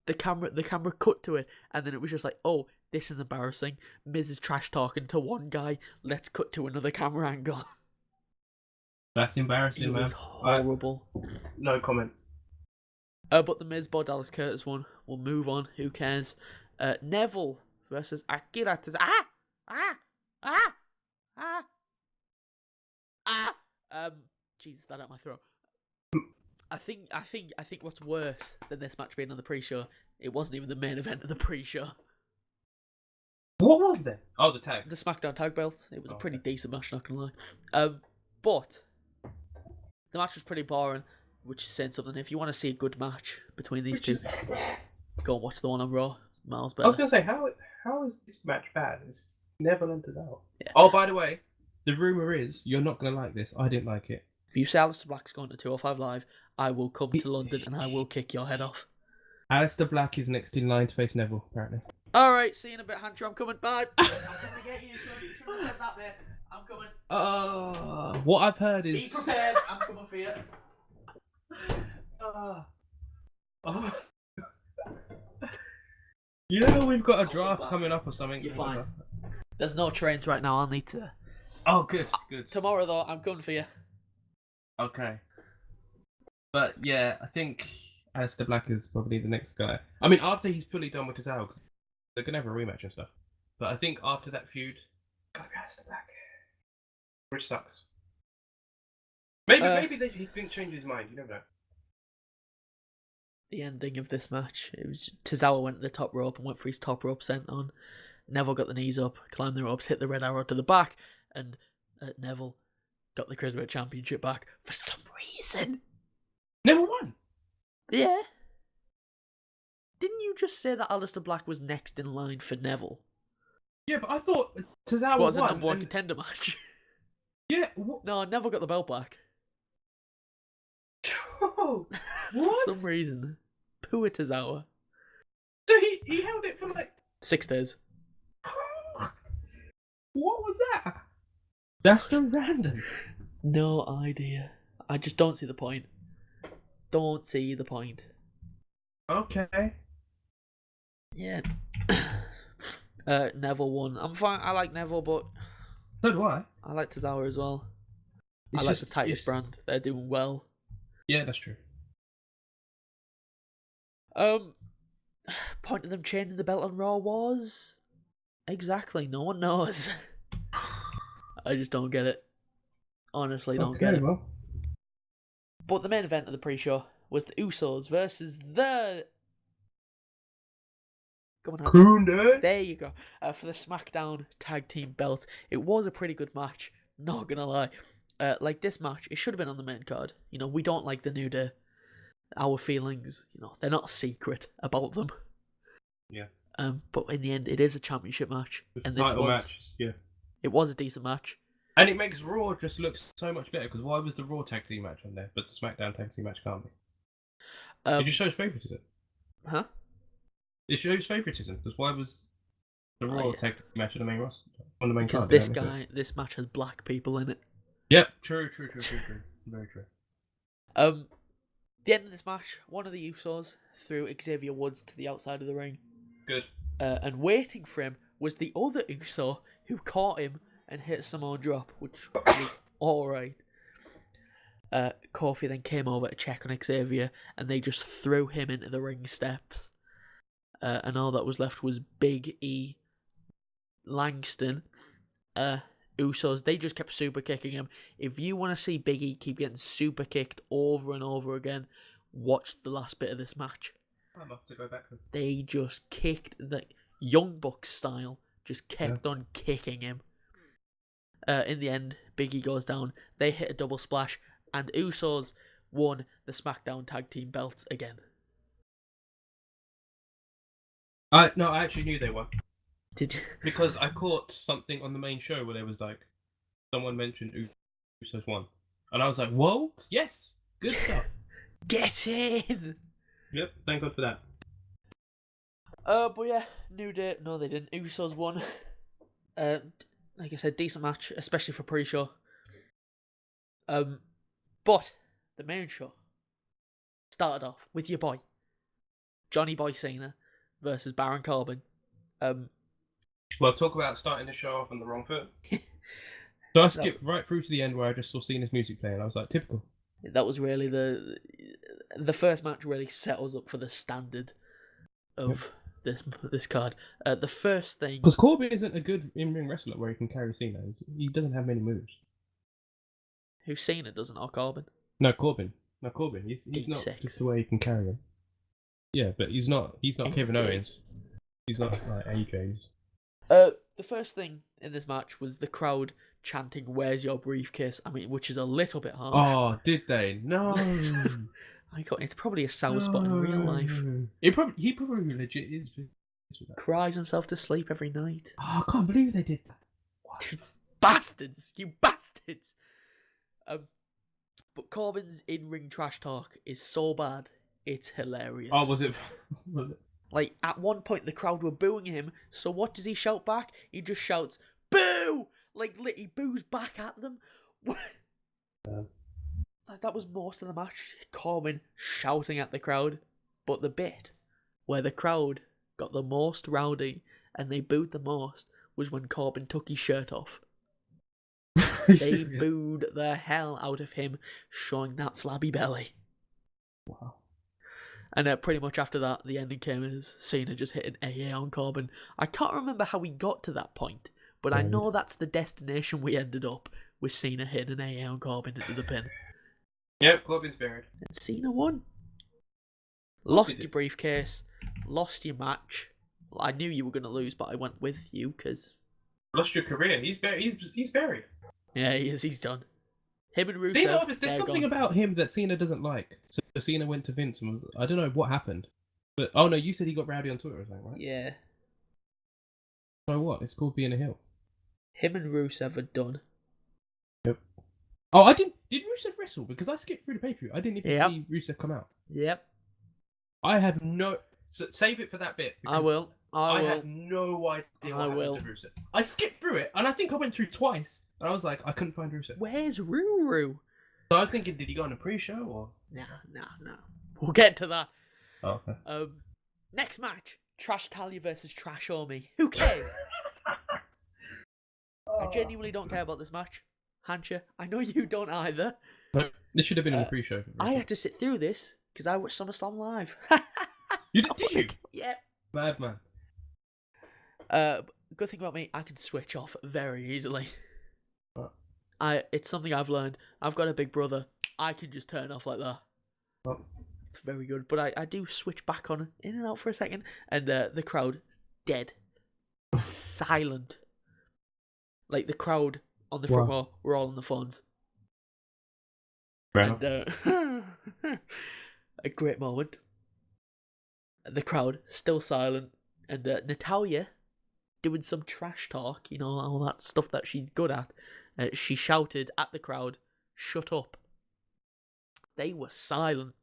The camera cut to it, and then it was just like, oh, this is embarrassing. Miz is trash talking to one guy. Let's cut to another camera angle. That's embarrassing, man. It was horrible. No comment. But the Miz, Bo Dallas, Curtis won. We'll move on. Who cares? Neville versus Akira Tozawa. Jesus, that out my throat. I think what's worse than this match being on the pre-show, it wasn't even the main event of the pre-show. What was that? Oh, the tag. The SmackDown tag belt. It was a pretty decent match, not gonna lie. But the match was pretty boring, which is saying something. If you want to see a good match between these two, go and watch the one on Raw. Miles better. I was gonna say, how how is this match bad? It's never enters out. Yeah. Oh, by the way, the rumor is you're not gonna like this. I didn't like it. If you say Aleister Black's going to 205 Live, I will come to London and I will kick your head off. Aleister Black is next in line to face Neville, apparently. Alright, see you in a bit, Hancha. I'm coming. Bye. I'm coming to get you, son. You shouldn't have said that, mate. I'm coming. What I've heard is. Be prepared. I'm coming for you. You know we've got a draft coming up or something. You're fine. There's no trains right now. I'll need to. Oh, good. Tomorrow, though, I'm coming for you. Okay. But yeah, I think Aleister Black is probably the next guy. I mean, after he's fully done with his hour, they're gonna have a rematch and stuff. But I think after that feud, gotta be Aleister Black, which sucks. Maybe he didn't change his mind. You never know. The ending of this match, it was Tozawa went to the top rope and went for his top rope senton. Neville got the knees up, climbed the ropes, hit the red arrow to the back, and Neville got the Cruiserweight Championship back for some reason. Neville won. Yeah. Didn't you just say that Aleister Black was next in line for Neville? Yeah, but I thought Tozawa was won. a number one contender match? Yeah. No, Neville got the belt back. Oh, what? For some reason. Poor Tozawa. So he held it for like 6 days. What was that? That's so random. No idea. I just don't see the point. Don't see the point. Okay. Yeah. Neville won. I'm fine. I like Neville, but so do I. I like Tozawa as well. It's I like just, the Titus brand. They're doing well. Yeah, that's true. Point of them changing the belt on Raw was exactly no one knows. I just don't get it. Honestly, don't get it. Well. But the main event of the pre-show was the Usos versus the. Come on, Kunde. there you go. For the SmackDown Tag Team belt, it was a pretty good match. Not gonna lie. Like this match, it should have been on the main card. You know, we don't like the New Day. Our feelings, you know, they're not secret about them. Yeah. But in the end, it is a championship match. It's a title match. Yeah. It was a decent match. And it makes Raw just look so much better, because why was the Raw tag team match on there, but the SmackDown tag team match can't be? It just shows favouritism. Huh? It shows favouritism, because why was the Raw tag team match on the main roster, on the main card? Because this match has black people in it. Yep, true. Very true. The end of this match, one of the Usos threw Xavier Woods to the outside of the ring. Good. And waiting for him was the other Uso who caught him and hit a Samoan drop, which was alright. Kofi then came over to check on Xavier, and they just threw him into the ring steps. And all that was left was Big E, Langston, Usos. They just kept super kicking him. If you want to see Big E keep getting super kicked over and over again, watch the last bit of this match. I'd love to go back. They just kicked the Young Bucks style, just kept on kicking him. In the end, Big E goes down. They hit a double splash, and Usos won the SmackDown Tag Team belts again. I actually knew they won. Did you? Because I caught something on the main show where there was like, someone mentioned Usos won. And I was like, whoa, yes, good stuff. Get in! Yep, thank God for that. But yeah, New Day, no they didn't. Usos won. Like I said, decent match, especially for pre-show. But the main show started off with your boy, Johnny Boy Cena versus Baron Corbin. Well, talk about starting the show off on the wrong foot. So I skipped right through to the end where I just saw Cena's music playing. I was like, typical. That was really the first match really set us up for the standard of this card. The first thing, because Corbin isn't a good in-ring wrestler where he can carry Cena. He doesn't have many moves. Who Cena doesn't, or Corbin? No, Corbin. He's not just the way he can carry him. Yeah, but he's not Kevin Owens. He's not like AJ's. The first thing in this match was the crowd chanting, "Where's your briefcase?" I mean, which is a little bit harsh. Oh, did they? No. It's probably a sour spot in real life. He probably legit is Cries himself to sleep every night. Oh, I can't believe they did that. It's bastards, you bastards. But Corbin's in-ring trash talk is so bad, it's hilarious. Oh, was it? Like, at one point, the crowd were booing him, so what does he shout back? He just shouts, "Boo!" Like, he boos back at them. Like, that was most of the match, Corbin shouting at the crowd. But the bit where the crowd got the most rowdy and they booed the most was when Corbin took his shirt off. They booed the hell out of him, showing that flabby belly. Wow. And pretty much after that, the ending came as Cena just hit an AA on Corbin. I can't remember how we got to that point, but I know that's the destination we ended up, with Cena hitting an AA on Corbin into the pin. Yep, Corbin's buried. And Cena won. Lost your briefcase, lost your match. I knew you were going to lose, but I went with you, because... Lost your career. He's buried. Yeah, he is. He's done. Him and Rusev, Cena, there's something about him that Cena doesn't like. So Cena went to Vince and was, I don't know what happened. But, oh no, you said he got rowdy on Twitter or something, right? Yeah. So what? It's called being a heel. Him and Rusev are done. Yep. Oh, I didn't... Did Rusev wrestle? Because I skipped through the pay-per-view. I didn't even see Rusev come out. Yep. I have no... So save it for that bit. I will. I have no idea what happened to Rusev. I skipped through it, and I think I went through twice. And I was like, I couldn't find Rusev. Where's Ruru? So I was thinking, did he go on a pre-show or? Nah. We'll get to that. Oh, okay. Next match: Trash Talia versus Trash Omi. Who cares? I genuinely don't care about this match. Hancha, I know you don't either. No, this should have been on the pre-show. I had to sit through this because I watched Summerslam live. Did you? Yeah. Bad man. Good thing about me, I can switch off very easily. What? It's something I've learned. I've got a big brother. I can just turn off like that. What? It's very good. But I do switch back on in and out for a second, and the crowd dead, silent. Like the crowd on the front row were all on the phones. Right. And a great moment. The crowd still silent, and Natalia doing some trash talk, you know, all that stuff that she's good at. She shouted at the crowd, "Shut up." They were silent.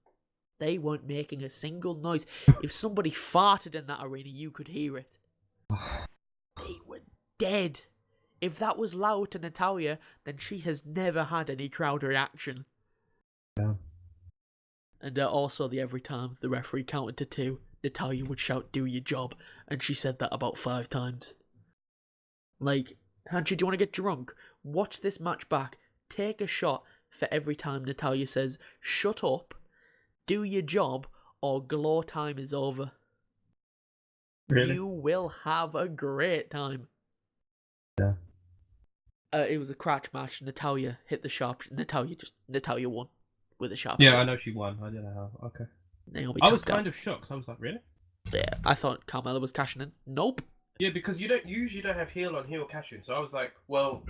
They weren't making a single noise. If somebody farted in that arena, you could hear it. They were dead. If that was loud to Natalia, then she has never had any crowd reaction. Yeah. And also, every time the referee counted to 2, Natalia would shout, "Do your job," and she said that about 5 times. Like, Hancha, do you want to get drunk? Watch this match back. Take a shot for every time Natalia says, "Shut up, do your job, or glow time is over." Really? You will have a great time. Yeah. It was a crutch match. Natalia hit the sharp. Natalia won with a sharp. Yeah, I know she won. I don't know how. Okay. Naomi I was tapped out. kind of shocked. I was like, really? Yeah, I thought Carmella was cashing in. Nope. Yeah, because you don't have heel on heel cash in. So I was like, well,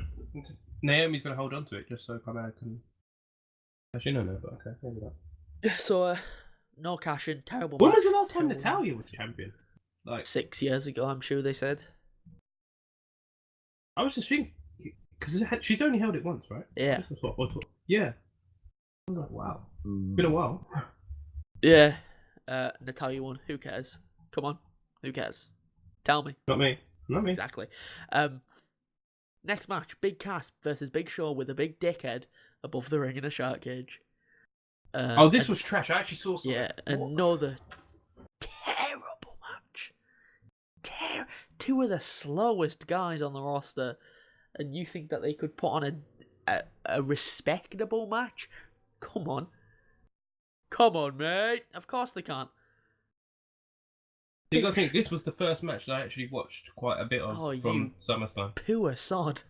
Naomi's gonna hold on to it just so Carmella can cash in on it. But okay, maybe not. So, no cash in. Terrible. When match. was the last time Terrible. Natalia was champion? Like 6 years ago, I'm sure they said. I was just thinking because she's only held it once, right? Yeah. Yeah. I was like, wow, been a while. Yeah. Natalia won. Who cares? Come on. Who cares? Tell me. Not me. Exactly. Next match: Big Cass versus Big Show with a big dickhead above the ring in a shark cage. This was trash. I actually saw something. Yeah, another terrible match. Two of the slowest guys on the roster, and you think that they could put on a respectable match? Come on, mate. Of course they can't. I think this was the first match that I actually watched quite a bit of from SummerSlam. Poor sod.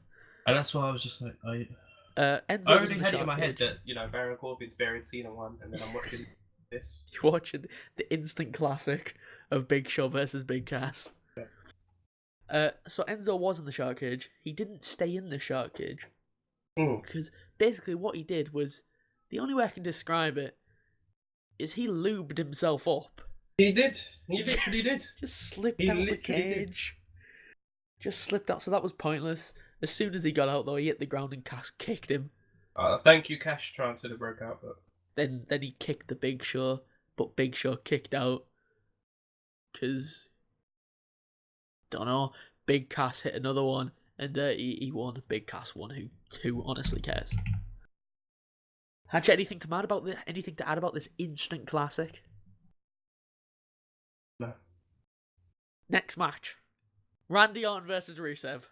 And that's why I was just like, Enzo I was already in the had it in my shark head cage. that, Baron Corbin's buried Cena 1, and then I'm watching this. You're watching the instant classic of Big Show versus Big Cass. Yeah. So Enzo was in the shark cage. He didn't stay in the shark cage. Mm. Because basically what he did was, the only way I can describe it is he lubed himself up. He did. He literally did. Just slipped He out the literally did. cage. Just slipped out, so that was pointless. As soon as he got out, though, he hit the ground and Cass kicked him. Thank you, Cash, trying to broke out, but Then he kicked the Big Show, but Big Show kicked out. Because, don't know, Big Cass hit another one, and he won. Big Cass won. Who honestly cares? Had you anything to add about this instant classic? no. Next match, Randy Orton versus Rusev.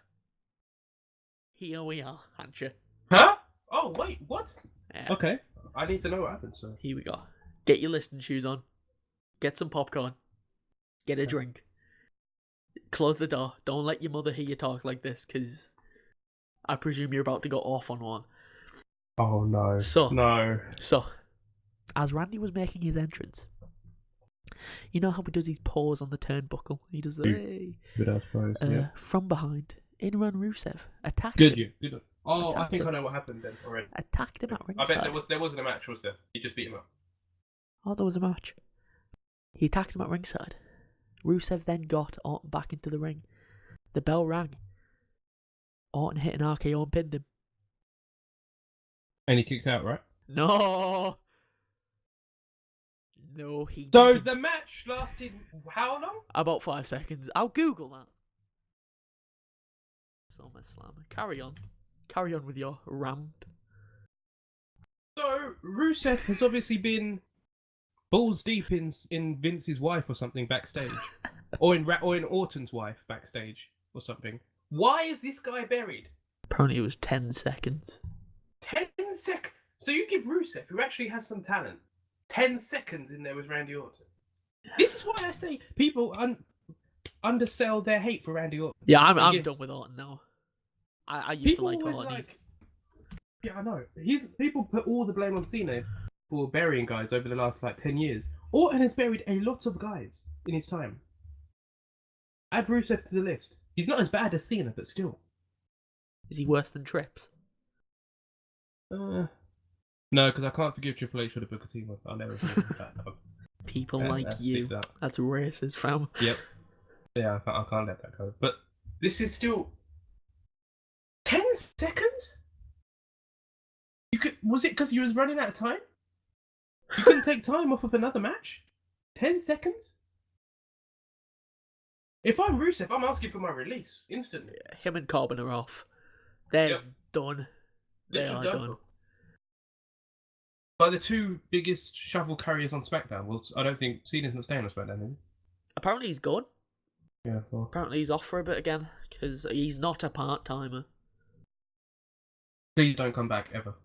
Here we are, Hancha. Huh? Oh wait, what? Yeah. Okay, I need to know what happened. So Here we go. Get your listening shoes on. Get some popcorn. Get a drink. Close the door. Don't let your mother hear you talk like this, because I presume you're about to go off on one. oh no. So, as Randy was making his entrance, you know how he does his pause on the turnbuckle? He does the Good ass pose. Yeah. from behind. In run Rusev attacked Good. him. You. Good. Oh, I Attacked think him. I know what happened then already. Attacked him at I ringside. bet there wasn't a match, was there? He just beat him up. Oh, there was a match. He attacked him at ringside. Rusev then got Orton back into the ring. The bell rang. Orton hit an RKO and pinned him. And he kicked out, right? No, he So didn't. the match lasted how long? About 5 seconds. I'll Google that. Summerslam. Carry on with your rant. So Rusev has obviously been balls deep in Vince's wife or something backstage, or in Orton's wife backstage or something. Why is this guy buried? Apparently it was 10 seconds. 10 seconds. So you give Rusev, who actually has some talent, 10 seconds in there with Randy Orton. This is why I say people undersell their hate for Randy Orton. Yeah, I'm done with Orton now. I used People to like always Orton. yeah, I know. People put all the blame on Cena for burying guys over the last 10 years. Orton has buried a lot of guys in his time. Add Rusev to the list. He's not as bad as Cena, but still. Is he worse than Trips? No, because I can't forgive Triple H for the Booker T one. I'll never forgive that. People like you. That's racist, fam. Yep. Yeah, I can't let that go. But this is still 10 seconds. Was it because you was running out of time? You couldn't take time off of another match? 10 seconds? If I'm Rusev, I'm asking for my release instantly. Yeah, him and Corbin are off. They're Yep. done. They are done. By the two biggest shovel carriers on SmackDown. Well, I don't think Cena's not staying on SmackDown, is he? Apparently he's gone. Yeah, well. Apparently he's off for a bit again, because he's not a part-timer. Please don't come back ever.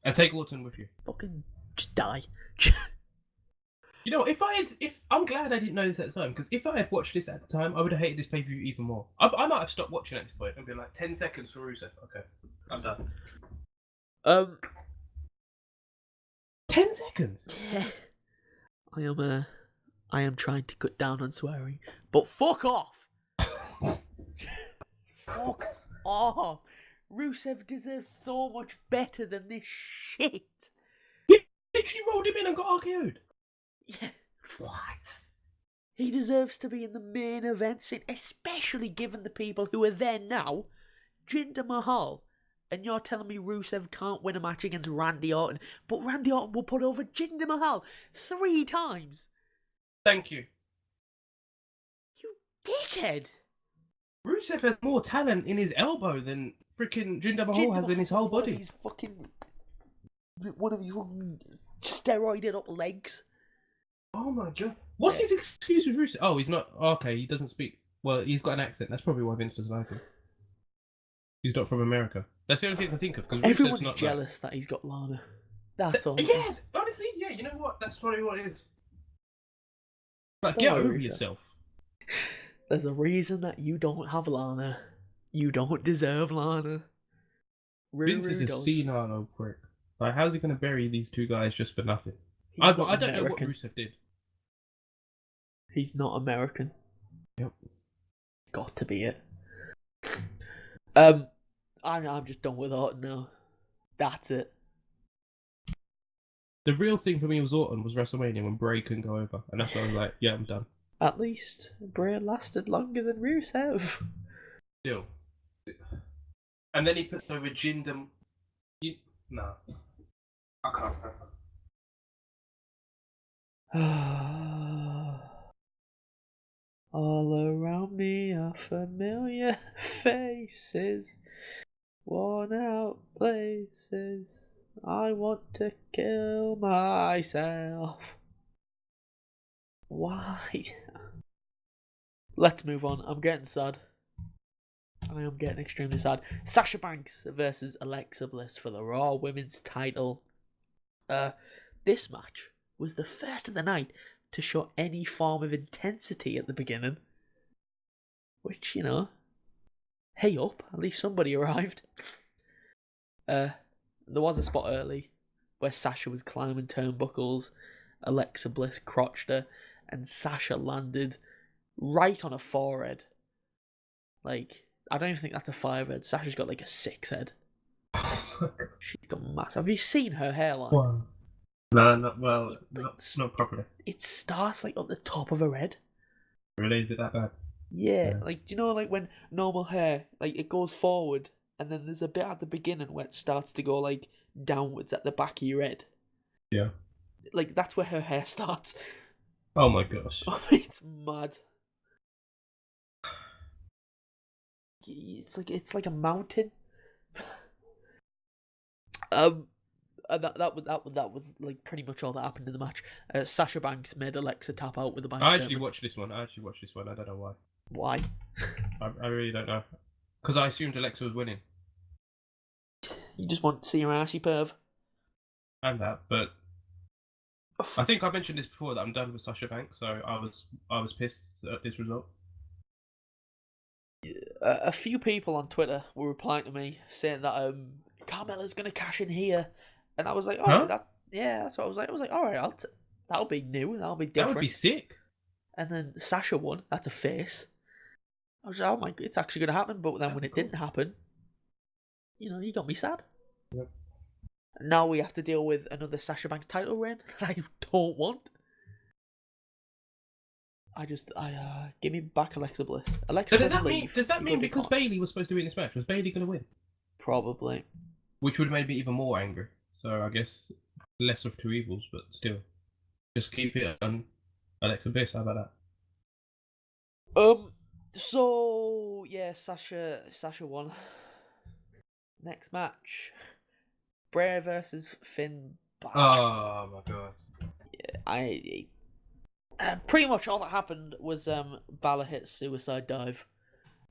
And take Orton with you. Fucking just die. You know, if I'm glad I didn't know this at the time, because if I had watched this at the time, I would have hated this pay-per-view even more. I might have stopped watching at this point and been like, 10 seconds for Rusev. Okay, I'm done. 10 seconds? Yeah. I am trying to cut down on swearing, but fuck off! Fuck off! Rusev deserves so much better than this shit. He literally rolled him in and got RKO'd. Yeah. What? He deserves to be in the main event scene, especially given the people who are there now. Jinder Mahal. And you're telling me Rusev can't win a match against Randy Orton, but Randy Orton will put over Jinder Mahal 3 times. Thank you. You dickhead. Rusev has more talent in his elbow than freaking Jinder Mahal has in his whole body. One of his fucking steroided up legs. Oh my god. What's his excuse with Rusev? Oh, he's not. Okay, he doesn't speak. Well, he's got an accent. That's probably why Vince doesn't like him. He's not from America. That's the only thing I can think of. Everyone's not jealous that he's got Lana. That's all. Yeah, honestly, yeah. You know what? That's probably what it is. Like, Don't get worry, over Rusev. yourself. There's a reason that you don't have Lana. You don't deserve Lana. Vince is a senile old prick. Like, how's he going to bury these two guys just for nothing? He's I not don't know what American. Rusev did. He's not American. Yep. Got to be it. I'm just done with Orton now. That's it. The real thing for me was Orton was WrestleMania when Bray couldn't go over, and that's when I was like, yeah, I'm done. At least Bray lasted longer than Rusev. Still. And then he puts over Jindal. No. I can't remember. All around me are familiar faces, worn out places. I want to kill myself. Why? Let's move on. I'm getting sad. I am getting extremely sad. Sasha Banks versus Alexa Bliss for the Raw Women's title. This match was the first of the night to show any form of intensity at the beginning. Which, you know, hey up, at least somebody arrived. There was a spot early where Sasha was climbing turnbuckles, Alexa Bliss crotched her, and Sasha landed right on her forehead. Like, I don't even think that's a 5 head. Sasha's got like a 6 head. She's got massive. Have you seen her hairline? Wow. No, not properly. It starts like up the top of her head. Really? Is it that bad? Yeah, like, do you know, like when normal hair, like it goes forward, and then there's a bit at the beginning where it starts to go like downwards at the back of your head. Yeah. Like that's where her hair starts. Oh my gosh. It's mad. It's like a mountain. And that was like pretty much all that happened in the match. Sasha Banks made Alexa tap out with a Banks. I actually watched this one. I don't know why. Why? I really don't know. Because I assumed Alexa was winning. You just want to see her assy perv. And that, but I think I mentioned this before that I'm done with Sasha Banks, so I was pissed at this result. A few people on Twitter were replying to me saying that Carmella's gonna cash in here, and I was like, oh, huh? That's what I was like. All right, that'll be new, that'll be different. That would be sick. And then Sasha won. That's a face. I was like, oh my, it's actually gonna happen. But then when it didn't happen, you know, you got me sad. Yep. Now we have to deal with another Sasha Banks title reign that I don't want. Give me back Alexa Bliss. Alexa, so does that mean because Bayley was supposed to win this match, was Bayley going to win? Probably. Which would have made me even more angry. So I guess less of two evils, but still, just keep it on Alexa Bliss. How about that? So yeah, Sasha won. Next match, Bray versus Finn Balor. Oh my god. Yeah, pretty much all that happened was Balor hit suicide dive,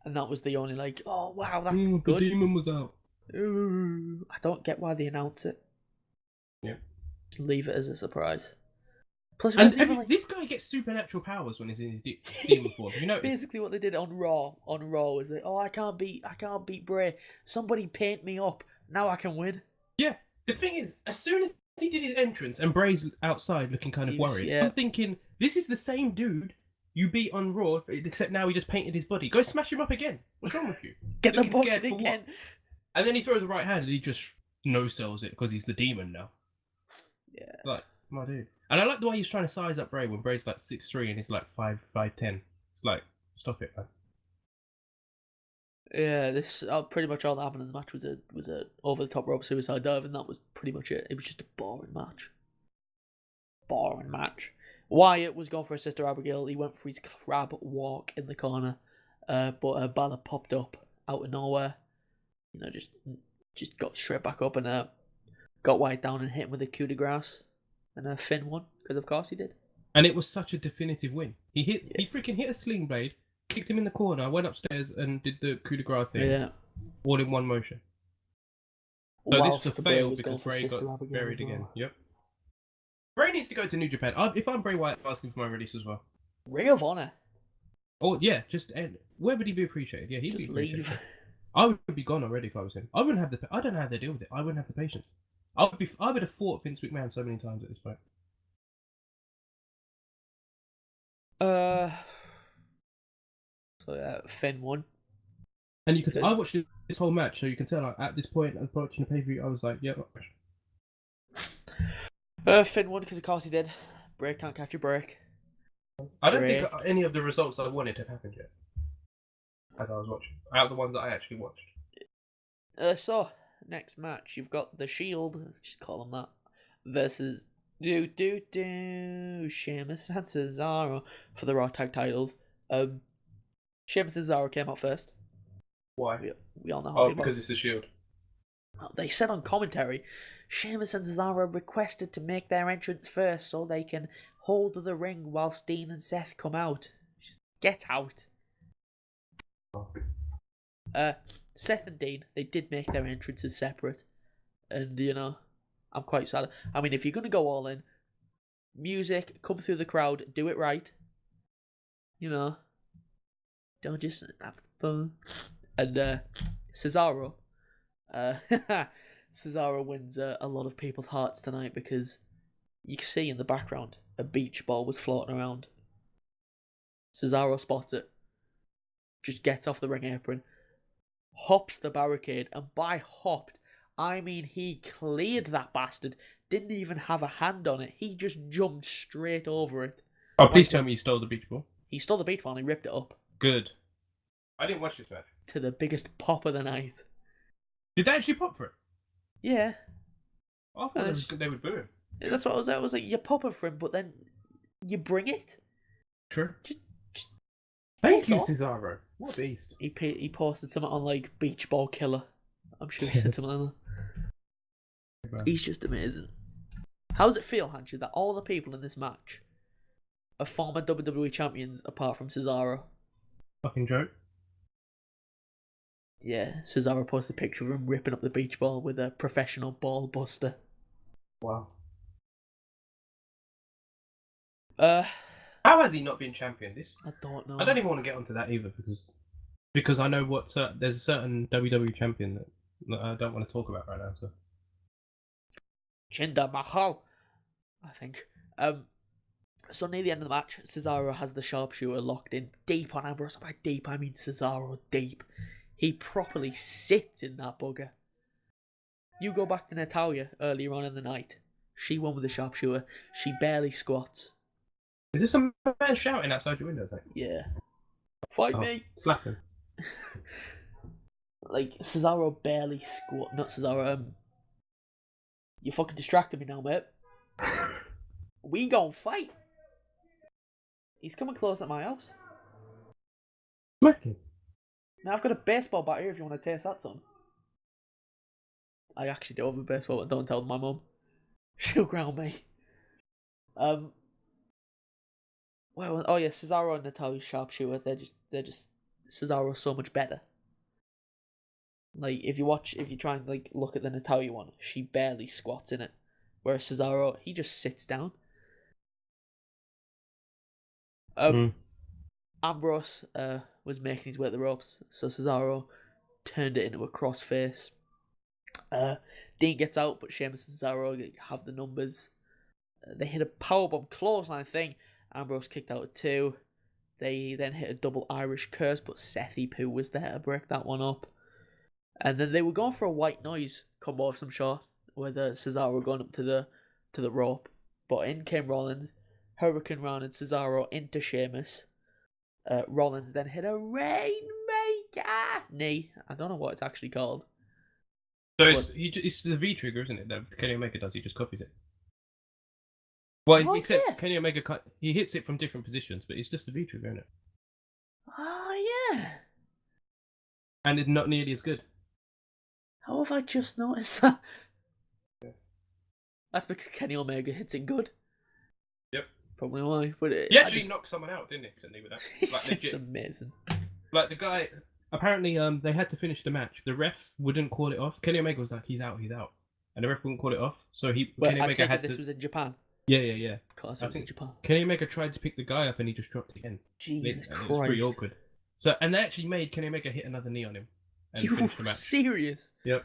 and that was the only like, oh wow, that's good. The demon was out. Ooh, I don't get why they announce it. Yeah. Just leave it as a surprise. Plus, this guy gets supernatural powers when he's in his demon form. You know, basically what they did on Raw was like, oh, I can't beat Bray. Somebody paint me up. Now I can win. Yeah. The thing is, as soon as he did his entrance and Bray's outside looking kind of worried, I'm thinking, this is the same dude you beat on Raw, except now he just painted his body. Go smash him up again. What's wrong with you? Get the bucket again. And then he throws the right hand and he just no-sells it because he's the demon now. Yeah. Like, my dude. And I like the way he's trying to size up Bray when Bray's like 6'3" and he's like 5'10". It's like, stop it, man. Yeah, this pretty much all that happened in the match was a over the top rope suicide dive, and that was pretty much it. It was just a boring match. Wyatt was going for his sister Abigail. He went for his crab walk in the corner, but Balor popped up out of nowhere. You know, just got straight back up and got Wyatt down and hit him with a coup de grace, and Finn won because of course he did. And it was such a definitive win. He freaking hit a sling blade, kicked him in the corner, went upstairs and did the coup de grace thing. Yeah. All in one motion. So this was a fail because Bray got buried again. Yep. Bray needs to go to New Japan. If I'm Bray Wyatt, I'm asking for my release as well. Ring of Honor. Oh yeah, just where would he be appreciated? Yeah, he'd just be appreciated. Leave. I would be gone already if I was him. I wouldn't have I don't know how they deal with it. I wouldn't have the patience. I would have fought Vince McMahon so many times at this point. So yeah, Finn won. And you could, I watched this whole match, so you can tell like, at this point, I was watching the pay-per-view, I was like, yeah. Finn won because of course he did. Break can't catch a break. I don't think any of the results I wanted had happened yet. As I was watching. Out of the ones that I actually watched. So, next match, you've got The Shield, just call them that, versus Sheamus and Cesaro for the Raw Tag titles. Sheamus and Cesaro came out first. Why? We all know how. Oh, because it's The Shield. They said on commentary, Sheamus and Cesaro requested to make their entrance first so they can hold the ring while Dean and Seth come out. Just get out. Seth and Dean, they did make their entrances separate. And, you know, I'm quite sad. I mean, if you're going to go all in, music, come through the crowd, do it right. You know, don't just have fun. And Cesaro, Cesaro wins a lot of people's hearts tonight because you can see in the background a beach ball was floating around. Cesaro spots it, just gets off the ring apron, hops the barricade, and by hopped, I mean he cleared that bastard, didn't even have a hand on it, he just jumped straight over it. Oh, please tell me he stole the beach ball. He stole the beach ball and he ripped it up. Good. I didn't watch this match. To the biggest pop of the night. Did they actually pop for it? Yeah. I thought they would boo him. That's what I was like, you're popping for him, but then you bring it. Sure. Just Thank you, Cesaro. What a beast. He posted something on like Beach Ball Killer. I'm sure he said something like that. He's just amazing. How does it feel, Hancha, that all the people in this match are former WWE champions apart from Cesaro? Fucking joke. Yeah, Cesaro posted a picture of him ripping up the beach ball with a professional ball buster. Wow. How has he not been champion? I don't know. I don't even want to get onto that either because I know there's a certain WWE champion that I don't want to talk about right now. So. Jinder Mahal, I think. So near the end of the match, Cesaro has the sharpshooter locked in deep on Ambrose. By deep, I mean Cesaro deep. He properly sits in that bugger. You go back to Natalya earlier on in the night. She won with the sharpshooter. She barely squats. Is this some man shouting outside your window? Yeah. Fight me! Slap him. Like, Cesaro barely squat. Not Cesaro, you fucking distracted me now, mate. We gon' fight. He's coming close at my house. Smack him. Now I've got a baseball bat here if you want to taste that, son. I actually do have a baseball bat, don't tell my mum. She'll ground me. Well, oh yeah, Cesaro and Natalya's sharpshooter, they're just Cesaro's so much better. Like, if you try and like look at the Natalya one, she barely squats in it. Whereas Cesaro, he just sits down. Ambrose was making his way at the ropes, so Cesaro turned it into a crossface. Dean gets out, but Sheamus and Cesaro have the numbers. They hit a powerbomb clothesline thing. Ambrose kicked out at 2. They then hit a double Irish curse, but Sethy Poo was there to break that one up. And then they were going for a white noise combo of some sort, with Cesaro going up to the rope. But in came Rollins, Hurricane round and Cesaro into Sheamus. Rollins then hit a Rainmaker knee. I don't know what it's actually called. So it's the V trigger, isn't it? That Kenny Omega does. He just copies it. Well, except Kenny Omega, he hits it from different positions, but it's just a V trigger, isn't it? Oh yeah. And it's not nearly as good. How have I just noticed that? Yeah. That's because Kenny Omega hits it good. Yep. Probably why. But he actually knocked someone out, didn't he? With that. It's just amazing. Like the guy, apparently, they had to finish the match. The ref wouldn't call it off. Kenny Omega was like, "He's out," and the ref wouldn't call it off. So Kenny Omega had to. This was in Japan. Yeah. Of course, it was in Japan. Kenny Omega tried to pick the guy up and he just dropped it again. Jesus Christ! It was pretty awkward. So, and they actually made Kenny Omega hit another knee on him. And finish the match. Serious? Yep.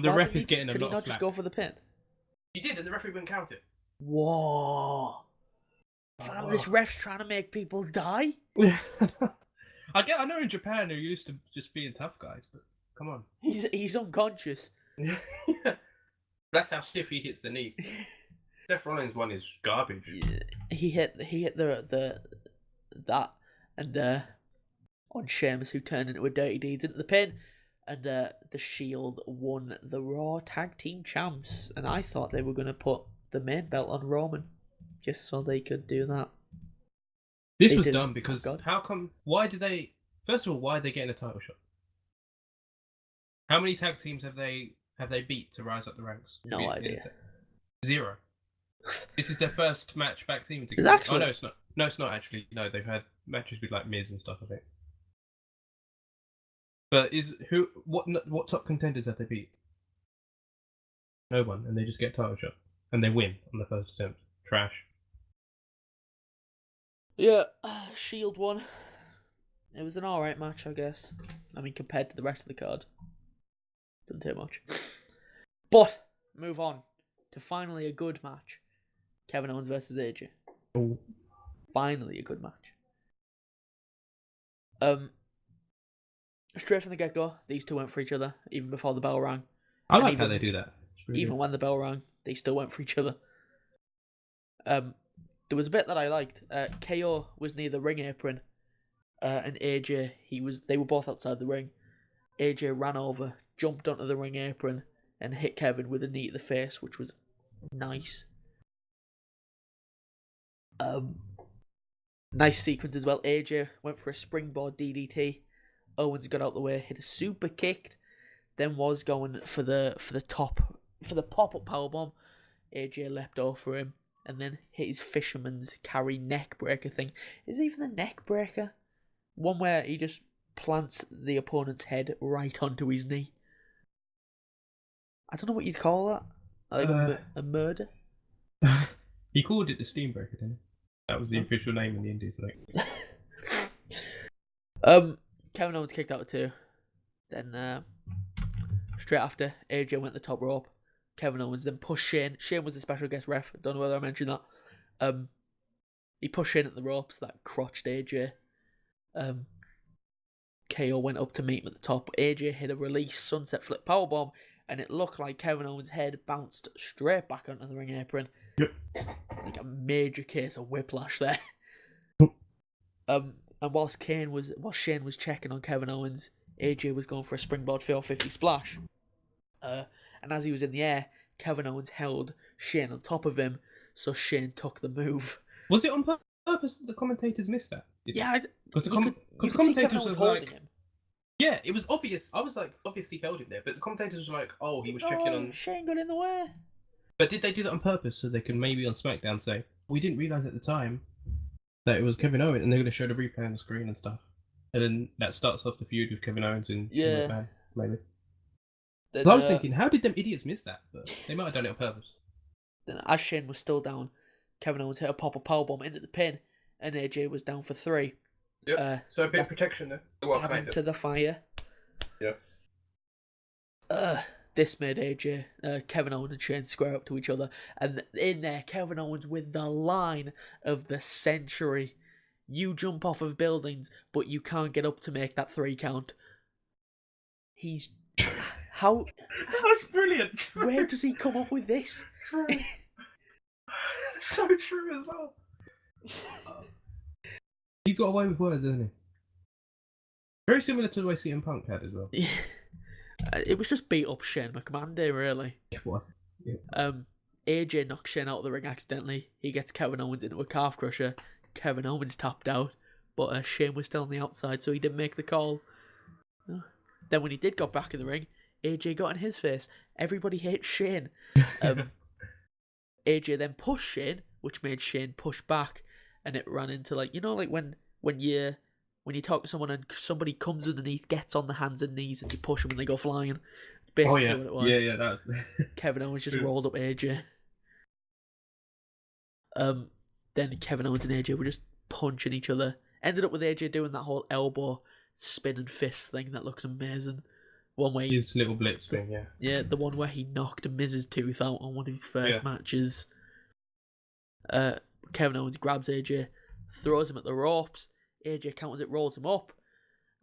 The ref is getting a lot of flack. Could he not just go for the pin? He did, and the referee wouldn't count it. Whoa! Fam, this ref's trying to make people die. I know in Japan they're used to just being tough guys, but come on. He's unconscious. That's how stiff he hits the knee. Seth Rollins one is garbage. Yeah, he hit the that and on Sheamus, who turned into a Dirty Deeds into the pin, and the Shield won the Raw Tag Team Champs. And I thought they were going to put the main belt on Roman, just so they could do that. This They was didn't. dumb because Oh, God. how come? Why did they? First of all, why are they getting a title shot? How many tag teams have they beat to rise up the ranks? No idea. 0. This is their first match back team together. Is actually? Oh no, it's not. No, it's not actually. No, they've had matches with like Miz and stuff, I think. But what top contenders have they beat? No one, and they just get a title shot and they win on the first attempt. Trash. Yeah, Shield won. It was an alright match, I guess. I mean, compared to the rest of the card. Didn't take much. But, move on to finally a good match. Kevin Owens versus AJ. Oh. Finally a good match. Straight from the get-go, these two went for each other, even before the bell rang. I like how they do that. Even when the bell rang, they still went for each other. There was a bit that I liked. KO was near the ring apron, and AJ, they were both outside the ring. AJ ran over, jumped onto the ring apron, and hit Kevin with a knee to the face, which was nice. Nice sequence as well. AJ went for a springboard DDT. Owens got out the way, hit a super kick, then was going for the pop-up powerbomb. AJ leapt over him and then hit his fisherman's carry neck breaker thing. Is it even a neck breaker? One where he just plants the opponent's head right onto his knee. I don't know what you'd call that. Like a murder? He called it the steam breaker, didn't he? That was the official name in the Indies, I think. Kevin Owens kicked out at 2. Then straight after, AJ went the top rope. Kevin Owens then pushed Shane. Shane was the special guest ref. Don't know whether I mentioned that. He pushed Shane at the ropes. That crotched AJ. KO went up to meet him at the top. AJ hit a release sunset flip powerbomb, and it looked like Kevin Owens' head bounced straight back onto the ring apron. Yep. Like a major case of whiplash there. And whilst Shane was checking on Kevin Owens, AJ was going for a springboard 450 splash. And as he was in the air, Kevin Owens held Shane on top of him, so Shane took the move. Was it on purpose that the commentators missed that? Yeah, because the commentators was like, him. Yeah, it was obvious. I was like, obviously held him there, but the commentators were like, oh, he was checking on. Shane got in the way. But did they do that on purpose so they can maybe on SmackDown say, we didn't realise at the time that it was Kevin Owens, and they're going to show the replay on the screen and stuff, and then that starts off the feud with Kevin Owens and McMahon, maybe. Then, I was thinking, how did them idiots miss that? But they might have done it on purpose. Then, as Shane was still down, Kevin Owens hit a pop-up powerbomb into the pin, and AJ was down for 3. Yep. So a bit of protection there. Well, happened to the fire. Yep. This made AJ, Kevin Owens and Shane square up to each other, and in there, Kevin Owens with the line of the century: "You jump off of buildings, but you can't get up to make that 3 count." He's how? That was brilliant. Where does he come up with this? True. So true as well. He's got away with words, hasn't he? Very similar to the way CM Punk had as well. Yeah. It was just beat up Shane McMahon Day, really. It was. Yeah. AJ knocks Shane out of the ring accidentally. He gets Kevin Owens into a calf crusher. Kevin Owens tapped out, but Shane was still on the outside, so he didn't make the call. Then when he did go back in the ring, AJ got in his face. Everybody hates Shane. AJ then pushed Shane, which made Shane push back, and it ran into like when you talk to someone and somebody comes underneath, gets on the hands and knees, and you push them and they go flying. Basically what it was. Yeah, that. Kevin Owens just rolled up AJ. Then Kevin Owens and AJ were just punching each other. Ended up with AJ doing that whole elbow spin and fist thing that looks amazing. One way his little blitz thing, yeah. Yeah, the one where he knocked Miz's tooth out on one of his first matches. Kevin Owens grabs AJ, throws him at the ropes. AJ counters it, rolls him up.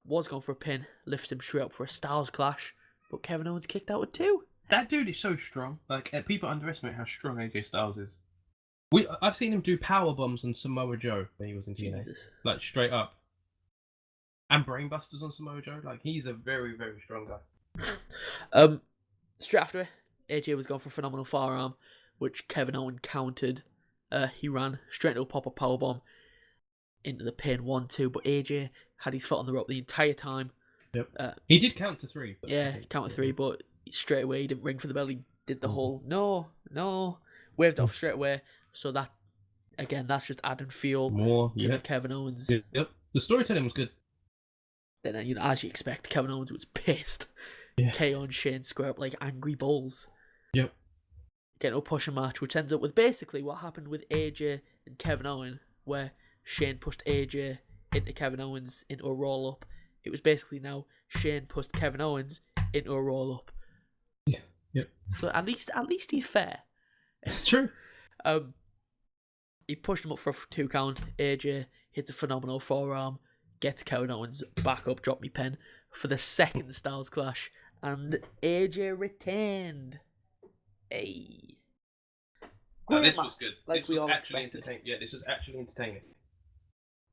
Was going for a pin, lifts him straight up for a Styles Clash, but Kevin Owens kicked out at 2. That dude is so strong. Like, people underestimate how strong AJ Styles is. I've seen him do power bombs on Samoa Joe when he was in TNA, Jesus. like straight up, and brainbusters on Samoa Joe. Like he's a very, very strong guy. Straight after it, AJ was going for a phenomenal forearm, which Kevin Owens countered. He ran straight into a pop-up powerbomb into the pin 1-2, but AJ had his foot on the rope the entire time. Yep. He did count to 3. Yeah, count to 3, but straight away he didn't ring for the bell. He did the whole no, waved off straight away. So that, again, that's just adding fuel to Kevin Owens. Yep. The storytelling was good. Then, as you expect, Kevin Owens was pissed. Yeah. KO and Shane square up like angry bulls. Yep. Getting a pushing match, which ends up with basically what happened with AJ and Kevin Owens, where Shane pushed AJ into Kevin Owens into a roll up. It was basically now Shane pushed Kevin Owens into a roll up. Yeah. Yep. So at least he's fair. It's true. He pushed him up for a 2 count. AJ hits a phenomenal forearm, gets Kevin Owens back up, drop me pen for the second Styles Clash, and AJ retained. Hey. This was good. Like this was actually entertaining. Yeah, this was actually entertaining.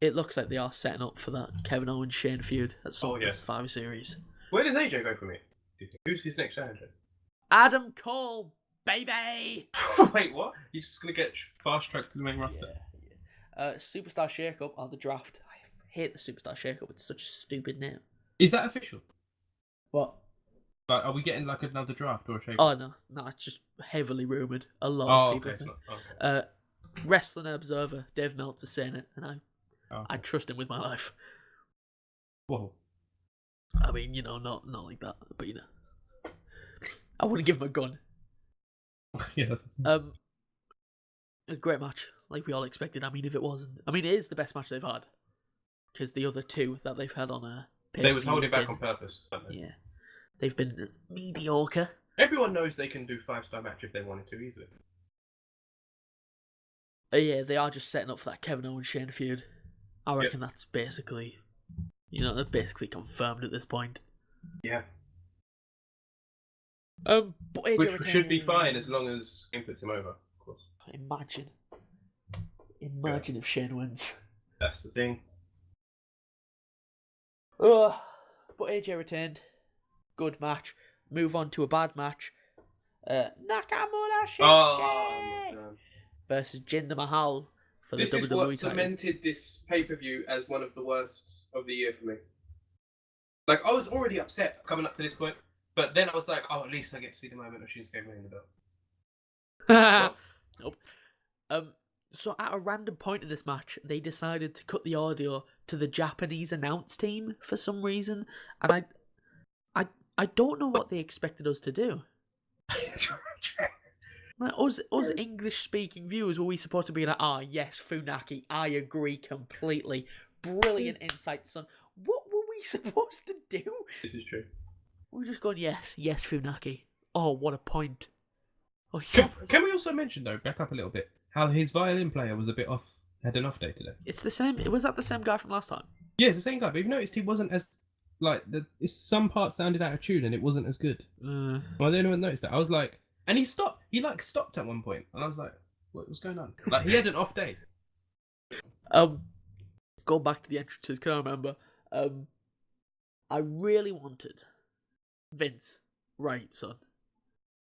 It looks like they are setting up for that Kevin Owens Shane feud at Summer Survivor Series. Where does AJ go from here? Who's his next challenger? Adam Cole, baby! Wait, what? He's just going to get fast-tracked to the main roster? Yeah. Superstar Shake-Up on the draft. I hate the Superstar Shake-Up. It's such a stupid name. Is that official? What? Like, are we getting like another draft or a shake-up? Oh, no, it's just heavily rumoured. A lot of people think. Okay. Wrestling Observer, Dave Meltzer saying it, and I trust him with my life. Whoa. I mean, not like that, but I wouldn't give him a gun. Yeah. A great match, like we all expected. I mean, if it wasn't, it is the best match they've had, because the other 2 that they've had on a they was holding back on purpose, weren't they? Yeah, they've been mediocre. Everyone knows they can do 5-star match if they wanted to easily. Yeah, they are just setting up for that Kevin Owens Shane feud. I reckon that's basically, they're basically confirmed at this point. Yeah. But AJ which should be fine as long as Shane puts him over, of course. Imagine if Shane wins. That's the thing. But AJ retained. Good match. Move on to a bad match. Nakamura Shinsuke versus Jinder Mahal for the WWE title. This is what cemented this pay-per-view as one of the worst of the year for me. Like, I was already upset coming up to this point, but then I was like, at least I get to see the moment of Shinsuke winning the belt. Nope. So at a random point in this match, they decided to cut the audio to the Japanese announce team for some reason, and I don't know what they expected us to do. Like us English-speaking viewers, were we supposed to be like, yes, Funaki, I agree completely. Brilliant insight, son. What were we supposed to do? This is true. We're just going, yes, Funaki. Oh, what a point. Oh, can we also mention, though, back up a little bit, how his violin player was a bit off, had an off day today? It's the same. Was that the same guy from last time? Yeah, it's the same guy, but you've noticed he wasn't as, some parts sounded out of tune and it wasn't as good. Well, I didn't even notice that. I was like, and he stopped. He stopped at one point, and I was like, "What's going on?" Like he had an off day. Go back to the entrances. Can I remember? I really wanted Vince. Right, son.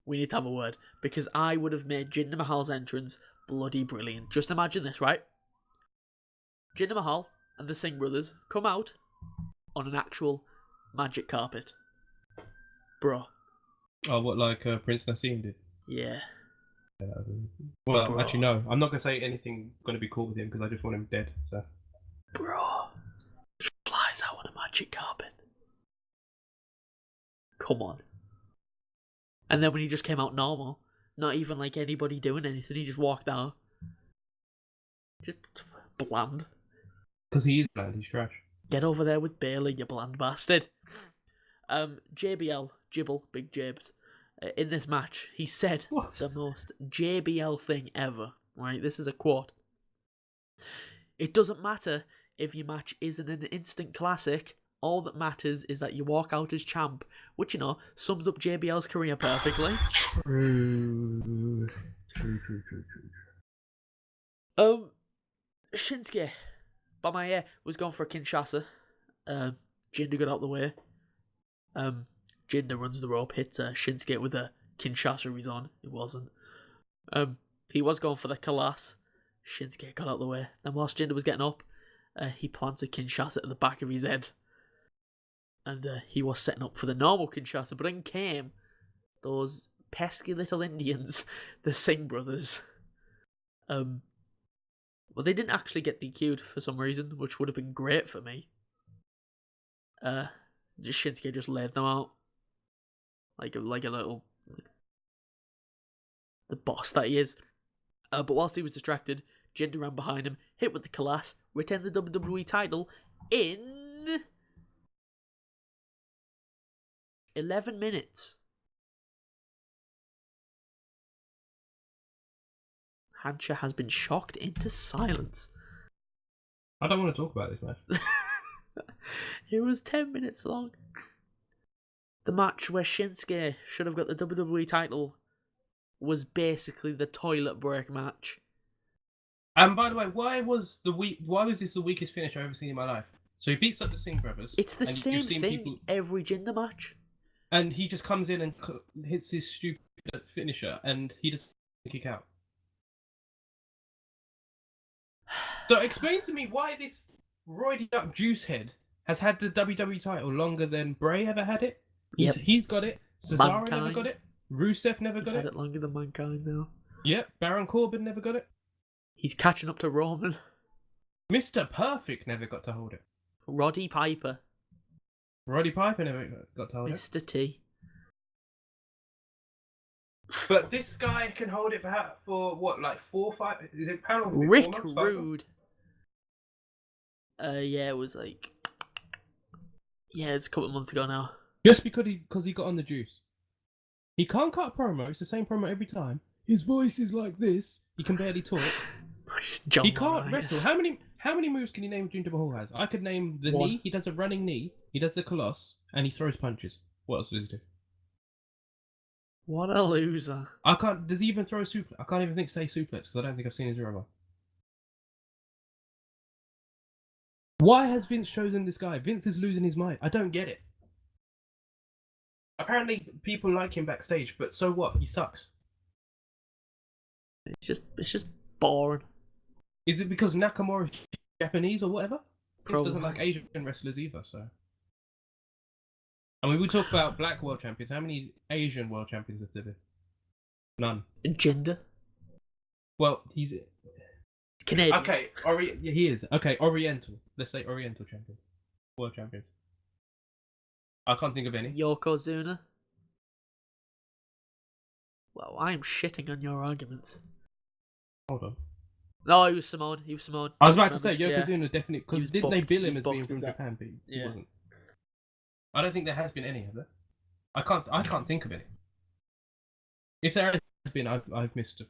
We need to have a word because I would have made Jinder Mahal's entrance bloody brilliant. Just imagine this, right? Jinder Mahal and the Singh brothers come out on an actual magic carpet, bro. Oh, what, like Prince Nassim did? Yeah. Well, bro. Actually, no. I'm not going to say anything going to be cool with him because I just want him dead. So. Bro. He flies out on a magic carpet. Come on. And then when he just came out normal, not even like anybody doing anything, he just walked out. Just bland. Because he is bland, he's trash. Get over there with Bayley, you bland bastard. JBL, Jibble, Big Jabs, in this match, he said the most JBL thing ever, right? This is a quote. It doesn't matter if your match isn't an instant classic. All that matters is that you walk out as champ, which, sums up JBL's career perfectly. True. Shinsuke, by my ear, was going for a Kinshasa. Jinder got out the way. Jinder runs the rope, hits Shinsuke with a Kinshasa he's on. It wasn't. He was going for the Kalas. Shinsuke got out the way. Then whilst Jinder was getting up, he plants a Kinshasa at the back of his head. And he was setting up for the normal Kinshasa, but in came those pesky little Indians, the Singh brothers. Well, they didn't actually get DQ'd for some reason, which would have been great for me. Shinsuke just laid them out. Like a little... the boss that he is. But whilst he was distracted, Jinder ran behind him, hit with the Kalas, retained the WWE title in 11 minutes. Hancha has been shocked into silence. I don't want to talk about this match. It was 10 minutes long. The match where Shinsuke should have got the WWE title was basically the toilet break match. And by the way, why was this the weakest finish I've ever seen in my life? So he beats up the Singh brothers. It's the same thing every Jinder match. And he just comes in and hits his stupid finisher, and he doesn't kick out. So explain to me why this roided up juice head has had the WWE title longer than Bray ever had it. He's got it. Cesaro never got it. Rusev never got it. He's had it longer than Mankind now. Yep, Baron Corbin never got it. He's catching up to Roman. Mr. Perfect never got to hold it. Roddy Piper never got to hold it. Mr. T. But this guy can hold it for what, like 4 or 5? Is it how long? Rick Rude. Yeah, it was like... yeah, it's a couple of months ago now. Just because he got on the juice. He can't cut a promo. It's the same promo every time. His voice is like this. He can barely talk. He can't wrestle. How many moves can you name Jinder Mahal has? I could name the knee. He does a running knee. He does the Colossus, and he throws punches. What else does he do? What a loser. I can't. Does he even throw a suplex? I can't even say suplex because I don't think I've seen a zero one. Why has Vince chosen this guy? Vince is losing his mind. I don't get it. Apparently, people like him backstage, but so what? He sucks. It's just boring. Is it because Nakamura is Japanese or whatever? Probably. Vince doesn't like Asian wrestlers either, so. I mean, we talk about black world champions. How many Asian world champions have there been? None. Jinder? Well, he's Canadian. Okay, he is. Okay, Oriental. Let's say Oriental champion. World champion. I can't think of any. Yokozuna? Well, I am shitting on your arguments. Hold on. No, he was Samoan. I was about to say, Yokozuna definitely... Because didn't they bill him as being from Japan? But he wasn't. I don't think there has been any, have there? I can't think of any. If there has been, I've missed it.